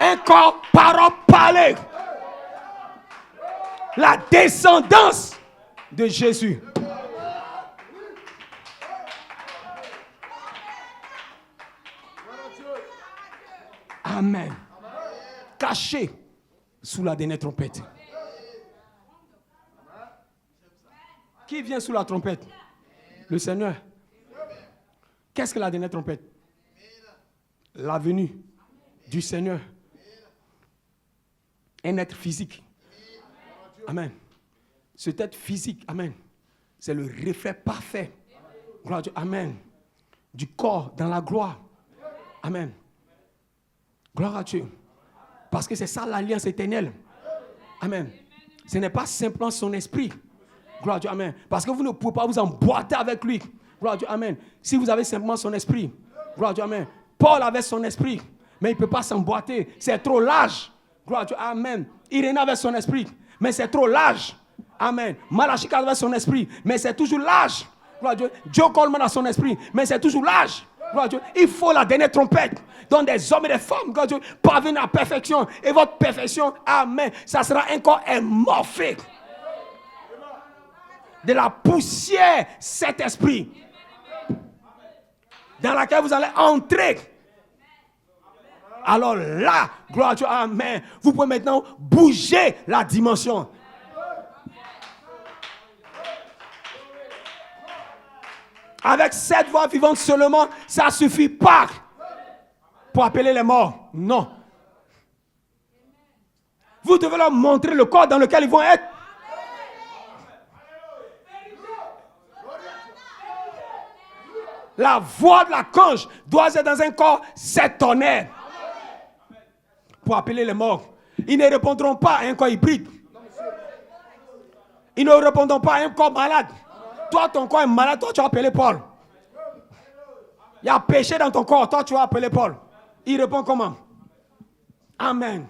Un corps parole parlée. La descendance de Jésus. Amen. Caché sous la dernière trompette. Qui vient sous la trompette? Le Seigneur. Qu'est-ce que la dernière trompette? La venue du Seigneur. Un être physique. Amen. Cet être physique, amen, c'est le reflet parfait. Gloire à Dieu. Amen. Du corps dans la gloire. Amen. Gloire à Dieu. Parce que c'est ça l'alliance éternelle. Amen. Ce n'est pas simplement son esprit. Gloire à Dieu. Amen. Parce que vous ne pouvez pas vous emboîter avec lui. Gloire à Dieu. Amen. Si vous avez simplement son esprit. Gloire à Dieu. Amen. Paul avait son esprit. Mais il ne peut pas s'emboîter. C'est trop large. Gloire à Dieu. Amen. Irénée avait son esprit. Mais c'est trop large. Amen. Malachie avait son esprit. Mais c'est toujours large. Gloire à Dieu. Joe Coleman a son esprit. Mais c'est toujours large. Gloire à Dieu. Il faut la dernière trompette. Donc des hommes et des femmes, gloire à Dieu, parviennent à la perfection. Et votre perfection, amen, ça sera un corps émorphé. De la poussière, cet esprit. Dans laquelle vous allez entrer. Alors là, gloire à Dieu, amen. Vous pouvez maintenant bouger la dimension. Avec cette voix vivante seulement, ça ne suffit pas pour appeler les morts. Non. Vous devez leur montrer le corps dans lequel ils vont être. La voix de l'archange doit être dans un corps septonnaire pour appeler les morts. Ils ne répondront pas à un corps hybride. Ils ne répondront pas à un corps malade. Toi, ton corps est malade, toi, tu vas appeler Paul. Il y a péché dans ton corps, toi, tu vas appeler Paul. Il répond comment? Amen.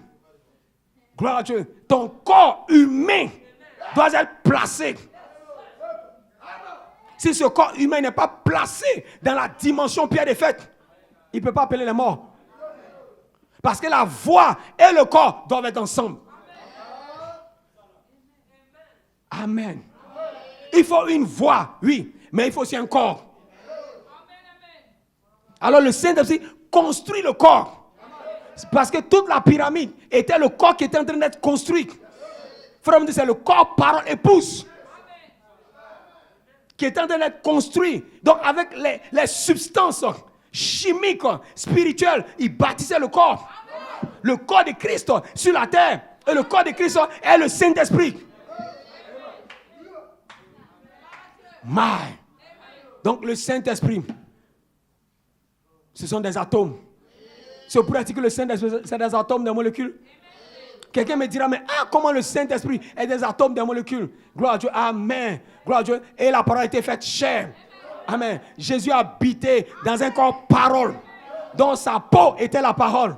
Gloire à Dieu. Ton corps humain doit être placé. Si ce corps humain n'est pas placé dans la dimension pierre des fêtes, il ne peut pas appeler les morts. Parce que la voix et le corps doivent être ensemble. Amen. Il faut une voix, oui, mais il faut aussi un corps. Alors le Saint-Esprit construit le corps. Parce que toute la pyramide était le corps qui était en train d'être construit. Frère, c'est le corps, parole, épouse. Qui est en train d'être construit. Donc avec les substances chimiques, spirituelles, il bâtissait le corps. Le corps de Christ sur la terre. Et le corps de Christ est le Saint-Esprit. Donc le Saint-Esprit, ce sont des atomes. Si on pourrait dire que le Saint-Esprit, c'est des atomes, des molécules. Quelqu'un me dira, mais comment le Saint-Esprit est des atomes, des molécules? Gloire à Dieu, amen. Gloire à Dieu. Et la parole a été faite chair. Amen. Jésus a habité dans un corps parole, dont sa peau était la parole.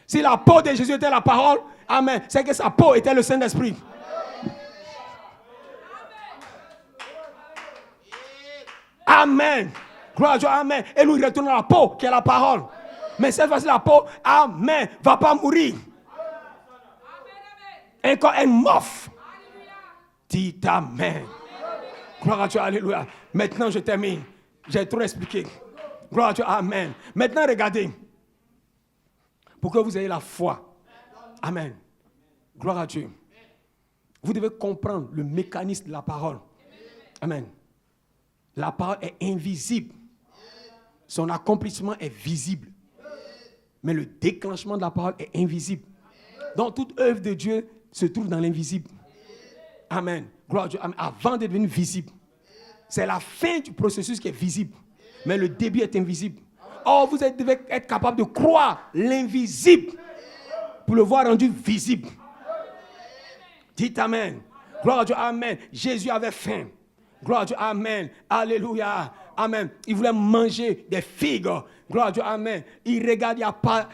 Si la peau de Jésus était la parole, amen, c'est que sa peau était le Saint-Esprit. Amen. Gloire à Dieu, amen. Et nous retournons à la peau qui est la parole. Mais cette fois-ci, la peau, amen, va pas mourir. Un corps émorphe. Dites amen. Gloire à Dieu, alléluia. Maintenant, je termine. J'ai trop expliqué. Gloire à Dieu, amen. Maintenant, regardez. Pour que vous ayez la foi. Amen. Gloire à Dieu. Vous devez comprendre le mécanisme de la parole. Amen. La parole est invisible. Son accomplissement est visible. Mais le déclenchement de la parole est invisible. Donc, toute œuvre de Dieu se trouve dans l'invisible. Amen. Gloire à Dieu. Amen. Avant d'être devenu visible. C'est la fin du processus qui est visible. Mais le début est invisible. Or, vous devez être capable de croire l'invisible pour le voir rendu visible. Dites amen. Gloire à Dieu. Amen. Jésus avait faim. Gloire à Dieu, amen, alléluia, amen. Il voulait manger des figues, gloire à Dieu, amen. Il regarde, il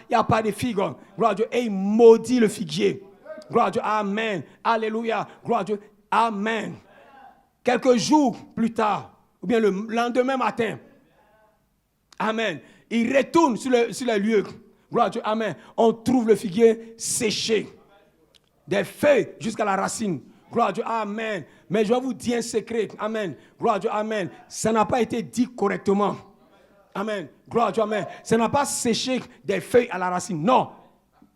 n'y a pas de figues, gloire à Dieu, et il maudit le figuier. Gloire à Dieu, amen, alléluia, gloire à Dieu, amen. Quelques jours plus tard, ou bien le lendemain matin, amen, il retourne sur le lieu, gloire à Dieu, amen. On trouve le figuier séché, des feuilles jusqu'à la racine. Gloire à Dieu, amen. Mais je vais vous dire un secret, amen. Gloire à Dieu, amen. Ça n'a pas été dit correctement. Amen. Gloire à Dieu, amen. Ça n'a pas séché des feuilles à la racine. Non.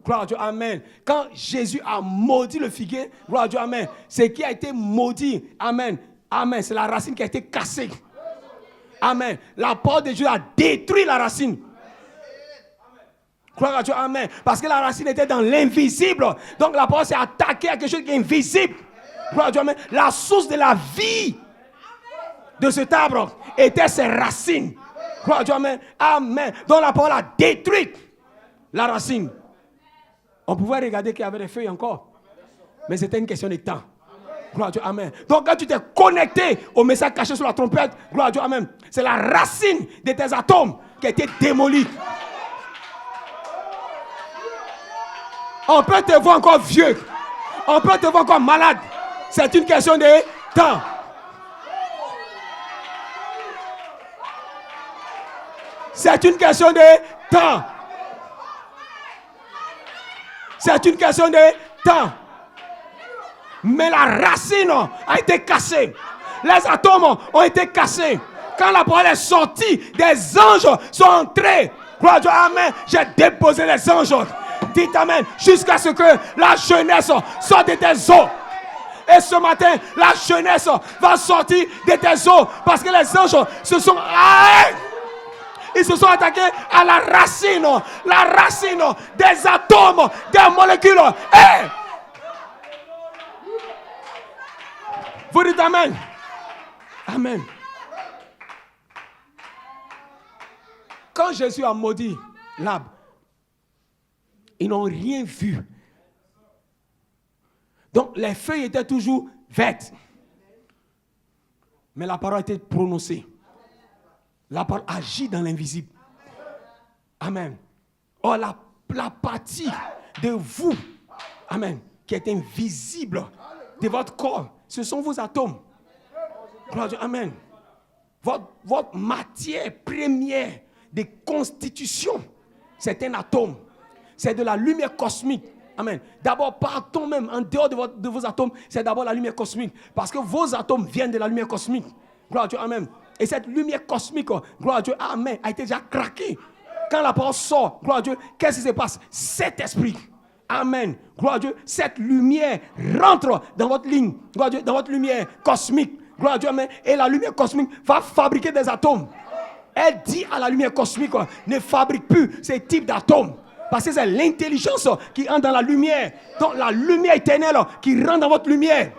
Gloire à Dieu, amen. Quand Jésus a maudit le figuier, gloire à Dieu, amen. Ce qui a été maudit, amen. Amen. C'est la racine qui a été cassée. Amen. La parole de Dieu a détruit la racine. Gloire à Dieu, amen. Parce que la racine était dans l'invisible. Donc la parole s'est attaquée à quelque chose qui est invisible. Gloire à Dieu, amen. La source de la vie de cet arbre était ses racines. Gloire à Dieu, amen. Amen. Donc la parole a détruit la racine. On pouvait regarder qu'il y avait des feuilles encore. Mais c'était une question de temps. Gloire à Dieu, amen. Donc quand tu t'es connecté au message caché sur la trompette, gloire à Dieu, amen. C'est la racine de tes atomes qui a été démolie. On peut te voir encore vieux. On peut te voir encore malade. C'est une question de temps. C'est une question de temps. C'est une question de temps. Mais la racine a été cassée. Les atomes ont été cassés. Quand la parole est sortie, des anges sont entrés. Gloire à Dieu, amen. J'ai déposé les anges. Dites amen. Jusqu'à ce que la jeunesse sorte de tes os. Et ce matin, la jeunesse va sortir de tes os. Parce que les anges se sont... Ils se sont attaqués à la racine des atomes, des molécules. Hey! Vous dites amen. Amen. Quand Jésus a maudit l'arbre, ils n'ont rien vu. Donc les feuilles étaient toujours vertes. Mais la parole a été prononcée. La parole agit dans l'invisible. Amen. Or, la partie de vous, amen, qui est invisible de votre corps, ce sont vos atomes. Amen. Votre matière première de constitution, c'est un atome. C'est de la lumière cosmique. Amen. D'abord, partons même en dehors de vos atomes, c'est d'abord la lumière cosmique. Parce que vos atomes viennent de la lumière cosmique. Gloire à Dieu, amen. Et cette lumière cosmique, gloire à Dieu, amen, a été déjà craquée. Quand la parole sort, gloire à Dieu, qu'est-ce qui se passe? Cet esprit, amen, gloire à Dieu, cette lumière rentre dans votre ligne, gloire à Dieu, dans votre lumière cosmique, gloire à Dieu, amen. Et la lumière cosmique va fabriquer des atomes. Elle dit à la lumière cosmique, ne fabrique plus ces types d'atomes. Parce que c'est l'intelligence qui entre dans la lumière. Donc la lumière éternelle qui rentre dans votre lumière.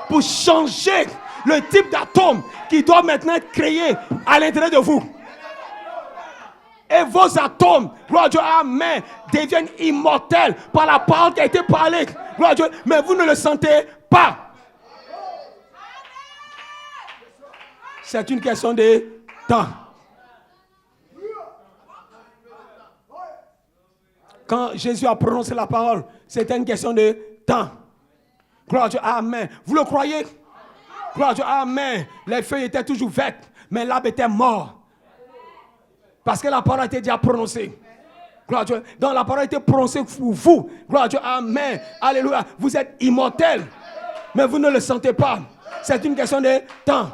Pour changer le type d'atome qui doit maintenant être créé à l'intérieur de vous. Et vos atomes, gloire à Dieu, amen, deviennent immortels par la parole qui a été parlée. Gloire à Dieu, mais vous ne le sentez pas. C'est une question de temps. Quand Jésus a prononcé la parole, c'était une question de temps. Gloire à Dieu, amen. Vous le croyez? Gloire à Dieu, amen. Les feuilles étaient toujours vertes, mais l'arbre était mort. Parce que la parole a été déjà prononcée. Gloire à Dieu. Donc la parole a été prononcée pour vous. Gloire à Dieu, amen. Alléluia. Vous êtes immortels, mais vous ne le sentez pas. C'est une question de temps.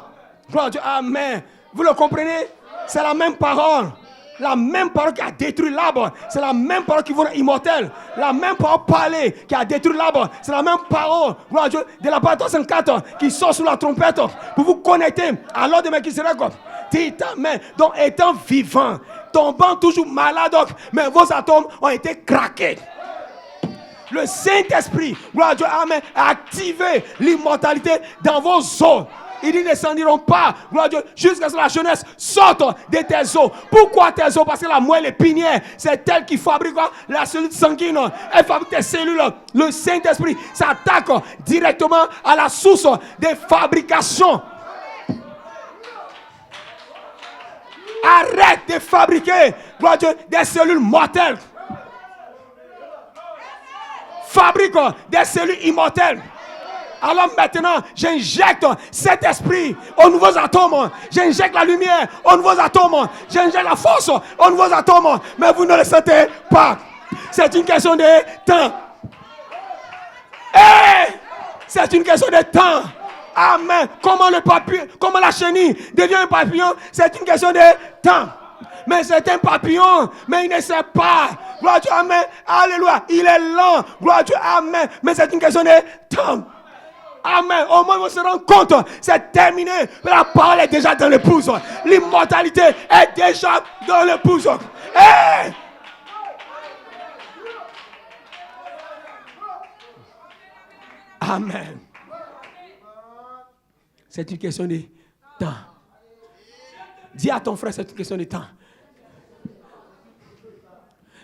Gloire à Dieu, amen. Vous le comprenez? C'est la même parole. La même parole qui a détruit l'arbre, c'est la même parole qui vous rend immortel. La même parole parlée qui a détruit l'arbre, c'est la même parole, gloire à Dieu, de la parole 304 qui sort sous la trompette pour vous connecter à l'ordre de Melchisedec. Dites amen. Donc étant vivant, tombant toujours malade, mais vos atomes ont été craqués. Le Saint-Esprit, gloire à Dieu, amen, a activé l'immortalité dans vos os. Ils ne descendiront pas, gloire à Dieu, jusqu'à ce que la jeunesse sorte de tes os. Pourquoi tes os? Parce que la moelle épinière, c'est elle qui fabrique la cellule sanguine. Elle fabrique tes cellules. Le Saint-Esprit s'attaque directement à la source des fabrications. Arrête de fabriquer, gloire à Dieu, des cellules mortelles. Fabrique des cellules immortelles. Alors maintenant, j'injecte cet esprit aux nouveaux atomes. J'injecte la lumière aux nouveaux atomes. J'injecte la force aux nouveaux atomes. Mais vous ne le sentez pas. C'est une question de temps. Hey! C'est une question de temps. Amen. Comment le papillon, comment la chenille devient un papillon, c'est une question de temps. Mais c'est un papillon, mais il ne sait pas. Gloire à Dieu, amen. Alléluia. Il est lent. Gloire à Dieu, amen. Mais c'est une question de temps. Amen. Au moins, on se rend compte, c'est terminé. La parole est déjà dans l'épouse. L'immortalité est déjà dans l'épouse. Hey! Amen. C'est une question de temps. Dis à ton frère, c'est une question de temps.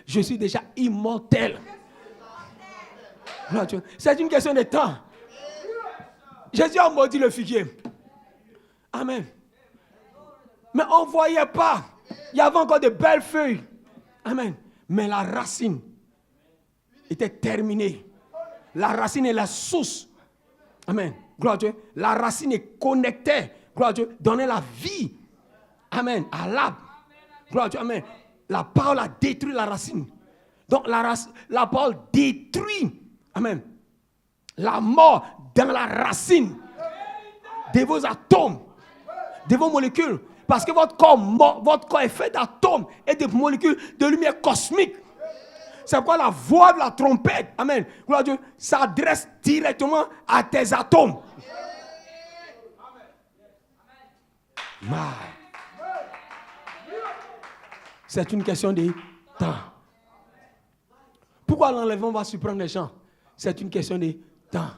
Je suis déjà immortel. C'est une question de temps. Jésus a maudit le figuier. Amen. Mais on ne voyait pas. Il y avait encore de belles feuilles. Amen. Mais la racine était terminée. La racine est la source. Amen. Gloire à Dieu. La racine est connectée. Gloire à Dieu. Donnait la vie. Amen. À l'arbre. Gloire à Dieu. Amen. La parole a détruit la racine. Donc la parole détruit. Amen. La mort dans la racine de vos atomes, de vos molécules. Parce que votre corps est fait d'atomes et de molécules de lumière cosmique. C'est pourquoi la voix de la trompette, amen, gloire à Dieu, s'adresse directement à tes atomes. C'est une question de temps. Pourquoi l'enlèvement va surprendre les gens? C'est une question de temps.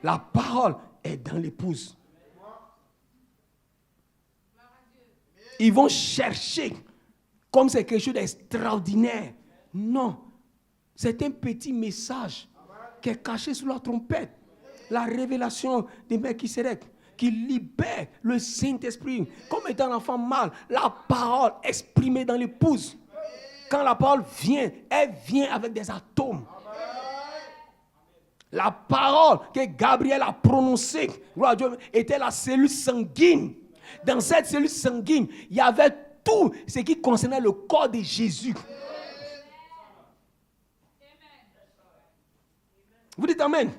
La parole est dans l'épouse. Ils vont chercher comme c'est quelque chose d'extraordinaire. Non. C'est un petit message qui est caché sous la trompette. La révélation de Melchisédek qui libère le Saint-Esprit comme étant un enfant mâle. La parole exprimée dans l'épouse. Quand la parole vient, elle vient avec des atomes. La parole que Gabriel a prononcée, gloire à Dieu, était la cellule sanguine. Dans cette cellule sanguine, il y avait tout ce qui concernait le corps de Jésus. Vous dites amen.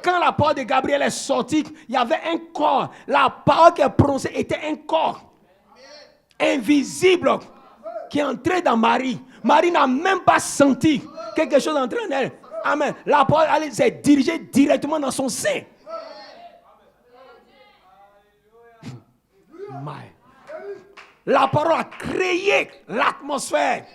Quand la parole de Gabriel est sortie, il y avait un corps. La parole qui est prononcée était un corps invisible qui est entré dans Marie. Marie n'a même pas senti quelque chose entrer en elle. Amen. La parole s'est dirigée directement dans son sein. La parole a créé l'atmosphère.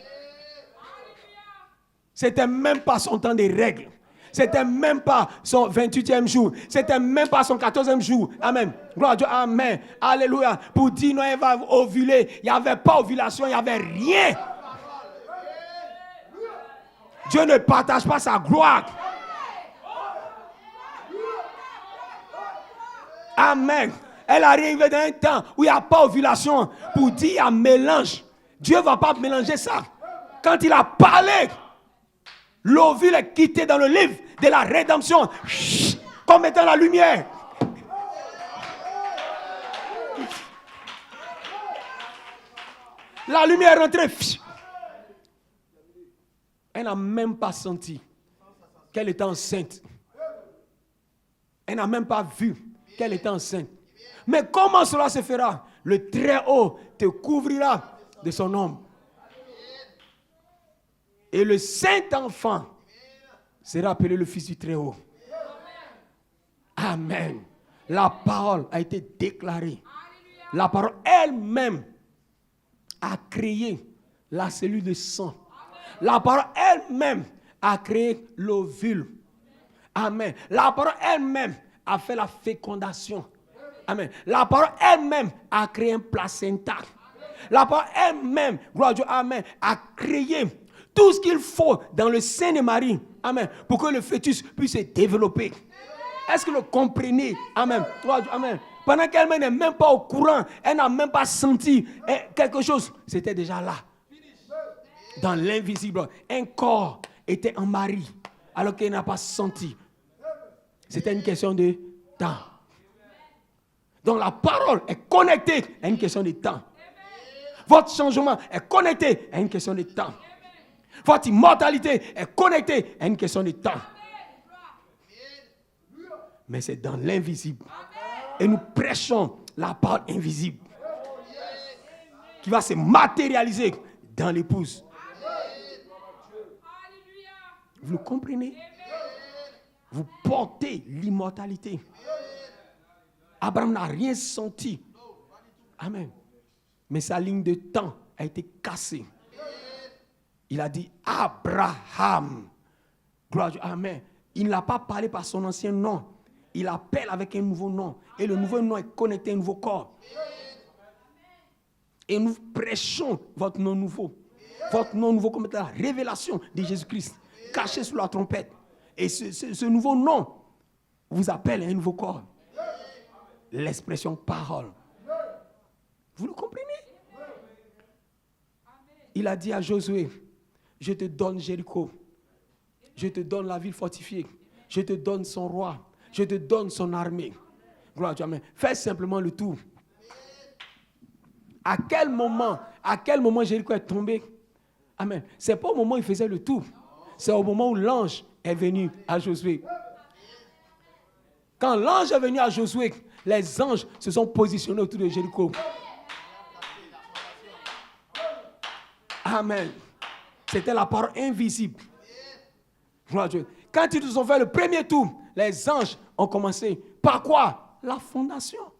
C'était même pas son temps de règles. C'était même pas son 28e jour. C'était même pas son 14e jour. Amen. Gloire à Dieu. Amen. Alléluia. Pour dire non, elle va ovuler. Il n'y avait pas ovulation. Il n'y avait rien. Dieu ne partage pas sa gloire. Amen. Elle arrive dans un temps où il n'y a pas ovulation. Pour dire il y a mélange. Dieu ne va pas mélanger ça. Quand il a parlé, l'ovule est quitté dans le livre de la rédemption comme étant la lumière. La lumière est rentrée. Elle n'a même pas senti qu'elle était enceinte. Elle n'a même pas vu qu'elle était enceinte. Mais comment cela se fera? Le Très-Haut te couvrira de son ombre. Et le Saint-Enfant sera appelé le Fils du Très-Haut. Amen. La parole a été déclarée. La parole elle-même a créé la cellule de sang. La parole elle-même a créé l'ovule. Amen. La parole elle-même a fait la fécondation. Amen. La parole elle-même a créé un placenta. La parole elle-même, gloire à Dieu, amen, a créé tout ce qu'il faut dans le sein de Marie. Amen. Pour que le fœtus puisse se développer. Est-ce que vous comprenez? Amen. Gloire à Dieu, amen. Pendant qu'elle-même n'est même pas au courant, elle n'a même pas senti quelque chose. C'était déjà là. Dans l'invisible, un corps était en Marie, alors qu'elle n'a pas senti. C'était une question de temps. Donc la parole est connectée à une question de temps. Votre changement est connecté à une question de temps. Votre immortalité est connectée à une question de temps. Mais c'est dans l'invisible. Et nous prêchons la parole invisible qui va se matérialiser dans l'épouse. Vous le comprenez? Vous portez l'immortalité. Abraham n'a rien senti. Amen. Mais sa ligne de temps a été cassée. Il a dit Abraham. Gloire à Dieu. Amen. Il n'a pas parlé par son ancien nom. il appelle avec un nouveau nom. Et le nouveau nom est connecté à un nouveau corps. Et nous prêchons votre nom nouveau. Votre nom nouveau comme la révélation de Jésus-Christ, caché sous la trompette. Et ce nouveau nom vous appelle à un nouveau corps. L'expression parole. Vous le comprenez? Il a dit à Josué, je te donne Jéricho. Je te donne la ville fortifiée. Je te donne son roi. Je te donne son armée. Gloire à Dieu. Amen. Fais simplement le tour. À quel moment Jéricho est tombé? Amen. Ce n'est pas au moment où il faisait le tour. C'est au moment où l'ange est venu à Josué. Quand l'ange est venu à Josué, les anges se sont positionnés autour de Jéricho. Amen. C'était la parole invisible. Gloire à Dieu. Quand ils ont fait le premier tour, les anges ont commencé. Par quoi? La fondation.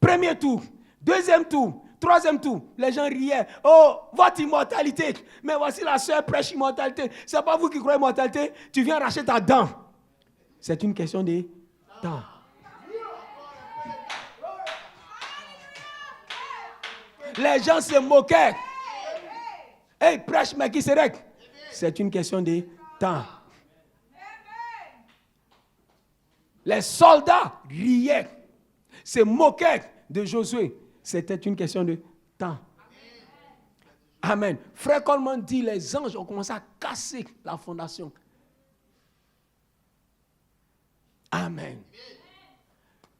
Premier tour, deuxième tour, troisième tour, les gens riaient. Oh, votre immortalité. Mais voici la sœur prêche immortalité. Ce n'est pas vous qui croyez immortalité. Tu viens arracher ta dent. C'est une question de temps. Les gens se moquaient. Hey, prêche, mais qui c'est? C'est une question de temps. Les soldats riaient, se moquaient de Josué. C'était une question de temps. Amen. Frère Coleman dit, les anges ont commencé à casser la fondation. Amen.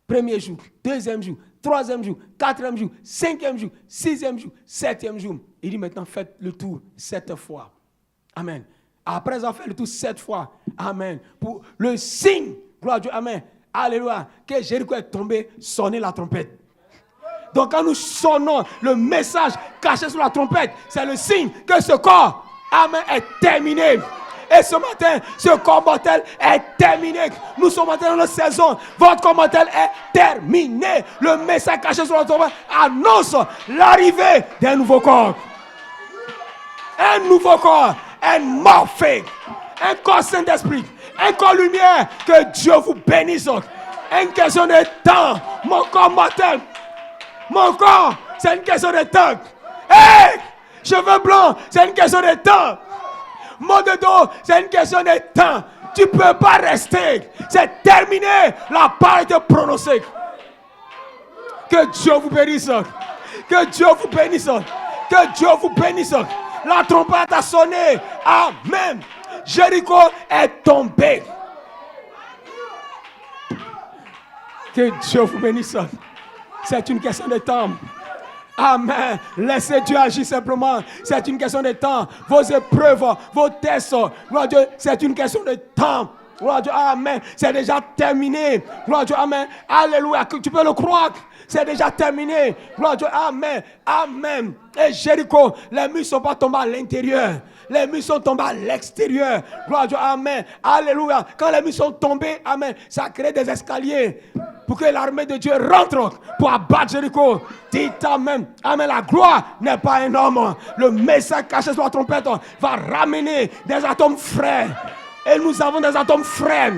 Premier jour, deuxième jour, troisième jour, quatrième jour, cinquième jour, sixième jour, septième jour. Il dit maintenant faites le tour 7 fois. Amen. Après avoir fait le tour 7 fois. Amen. Pour le signe, gloire à Dieu, amen. Alléluia. Que Jéricho est tombé, sonnez la trompette. Donc quand nous sonnons le message caché sous la trompette, c'est le signe que ce corps, amen, est terminé. Et ce matin, ce corps mortel est terminé. Nous sommes maintenant dans notre saison. Votre corps mortel est terminé. Le message caché sur la trompette annonce l'arrivée d'un nouveau corps. Un nouveau corps, un morphé, un corps Saint-Esprit, un corps lumière. Que Dieu vous bénisse. Une question de temps. Mon corps mortel. Mon corps, c'est une question de temps. Hey! Cheveux blancs, c'est une question de temps. Mot de dos, c'est une question de temps. Tu ne peux pas rester. C'est terminé. La parole est prononcée. Que Dieu vous bénisse. Que Dieu vous bénisse. Que Dieu vous bénisse. La trompette a sonné. Amen. Jéricho est tombé. Que Dieu vous bénisse. C'est une question de temps. Amen. Laissez Dieu agir simplement. C'est une question de temps. Vos épreuves, vos tests, gloire à Dieu, c'est une question de temps. Gloire à Dieu, amen. C'est déjà terminé. Gloire à Dieu, amen. Alléluia. Tu peux le croire. C'est déjà terminé. Gloire à Dieu, amen. Amen. Et Jéricho, les murs ne sont pas tombés à l'intérieur. Les murs sont tombés à l'extérieur. Gloire à Dieu, amen. Alléluia. Quand les murs sont tombés, amen, ça crée des escaliers pour que l'armée de Dieu rentre pour abattre Jéricho. Dites amen. Amen. La gloire n'est pas un homme. Le message caché sur la trompette va ramener des atomes frais. Et nous avons des atomes frais,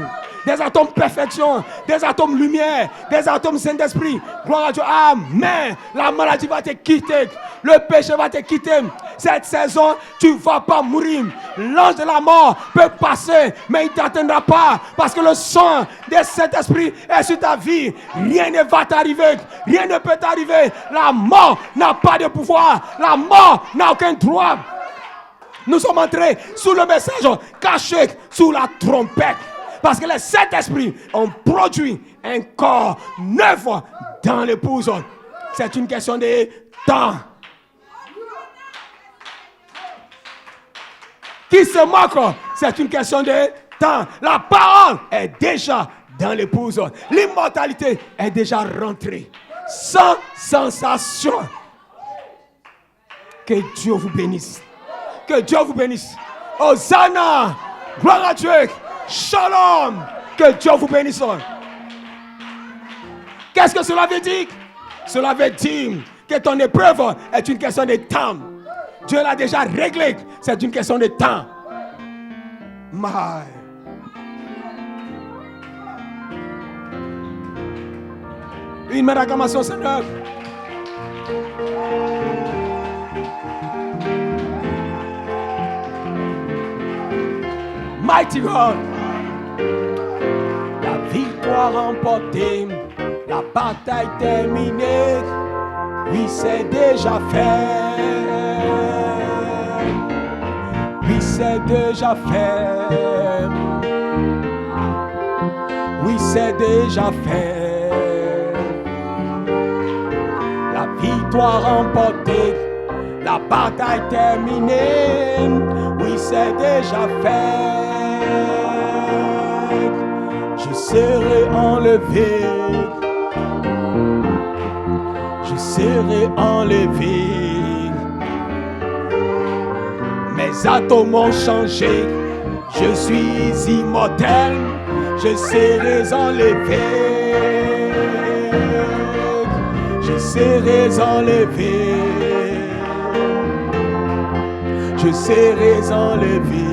des atomes perfection, des atomes lumière, des atomes Saint-Esprit. Gloire à Dieu. Amen. La maladie va te quitter. Le péché va te quitter. Cette saison, tu ne vas pas mourir. L'ange de la mort peut passer, mais il ne t'atteindra pas. Parce que le sang de Saint-Esprit est sur ta vie. Rien ne va t'arriver. Rien ne peut t'arriver. La mort n'a pas de pouvoir. La mort n'a aucun droit. Nous sommes entrés sous le message caché sous la trompette. Parce que les Saint-Esprit ont produit un corps neuf dans l'épouse. C'est une question de temps. Qui se moque, c'est une question de temps. La parole est déjà dans l'épouse. L'immortalité est déjà rentrée. Sans sensation. Que Dieu vous bénisse. Que Dieu vous bénisse. Hosanna. Gloire à Dieu. Shalom. Que Dieu vous bénisse. Qu'est-ce que cela veut dire? Cela veut dire que ton épreuve est une question de temps. Dieu l'a déjà réglé. C'est une question de temps. My. Une main d'acclamation, Seigneur. Mighty God. La victoire remportée, la bataille terminée. Oui, c'est déjà fait. Oui, c'est déjà fait. Oui, c'est déjà fait. La victoire remportée, la bataille terminée. Oui, c'est déjà fait. Je serai enlevé. Je serai enlevé. Mes atomes ont changé. Je suis immortel. Je serai enlevé. Je serai enlevé. Je serai enlevé.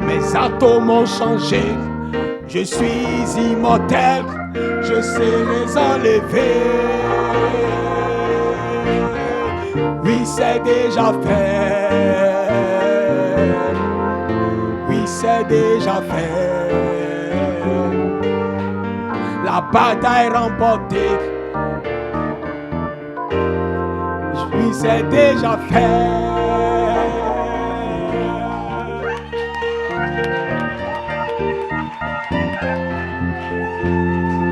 Mes atomes ont changé. Je suis immortel. Je serai enlevé. Oui, c'est déjà fait. Oui, c'est déjà fait. La bataille remportée. Oui, c'est déjà fait.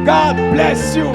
God bless you.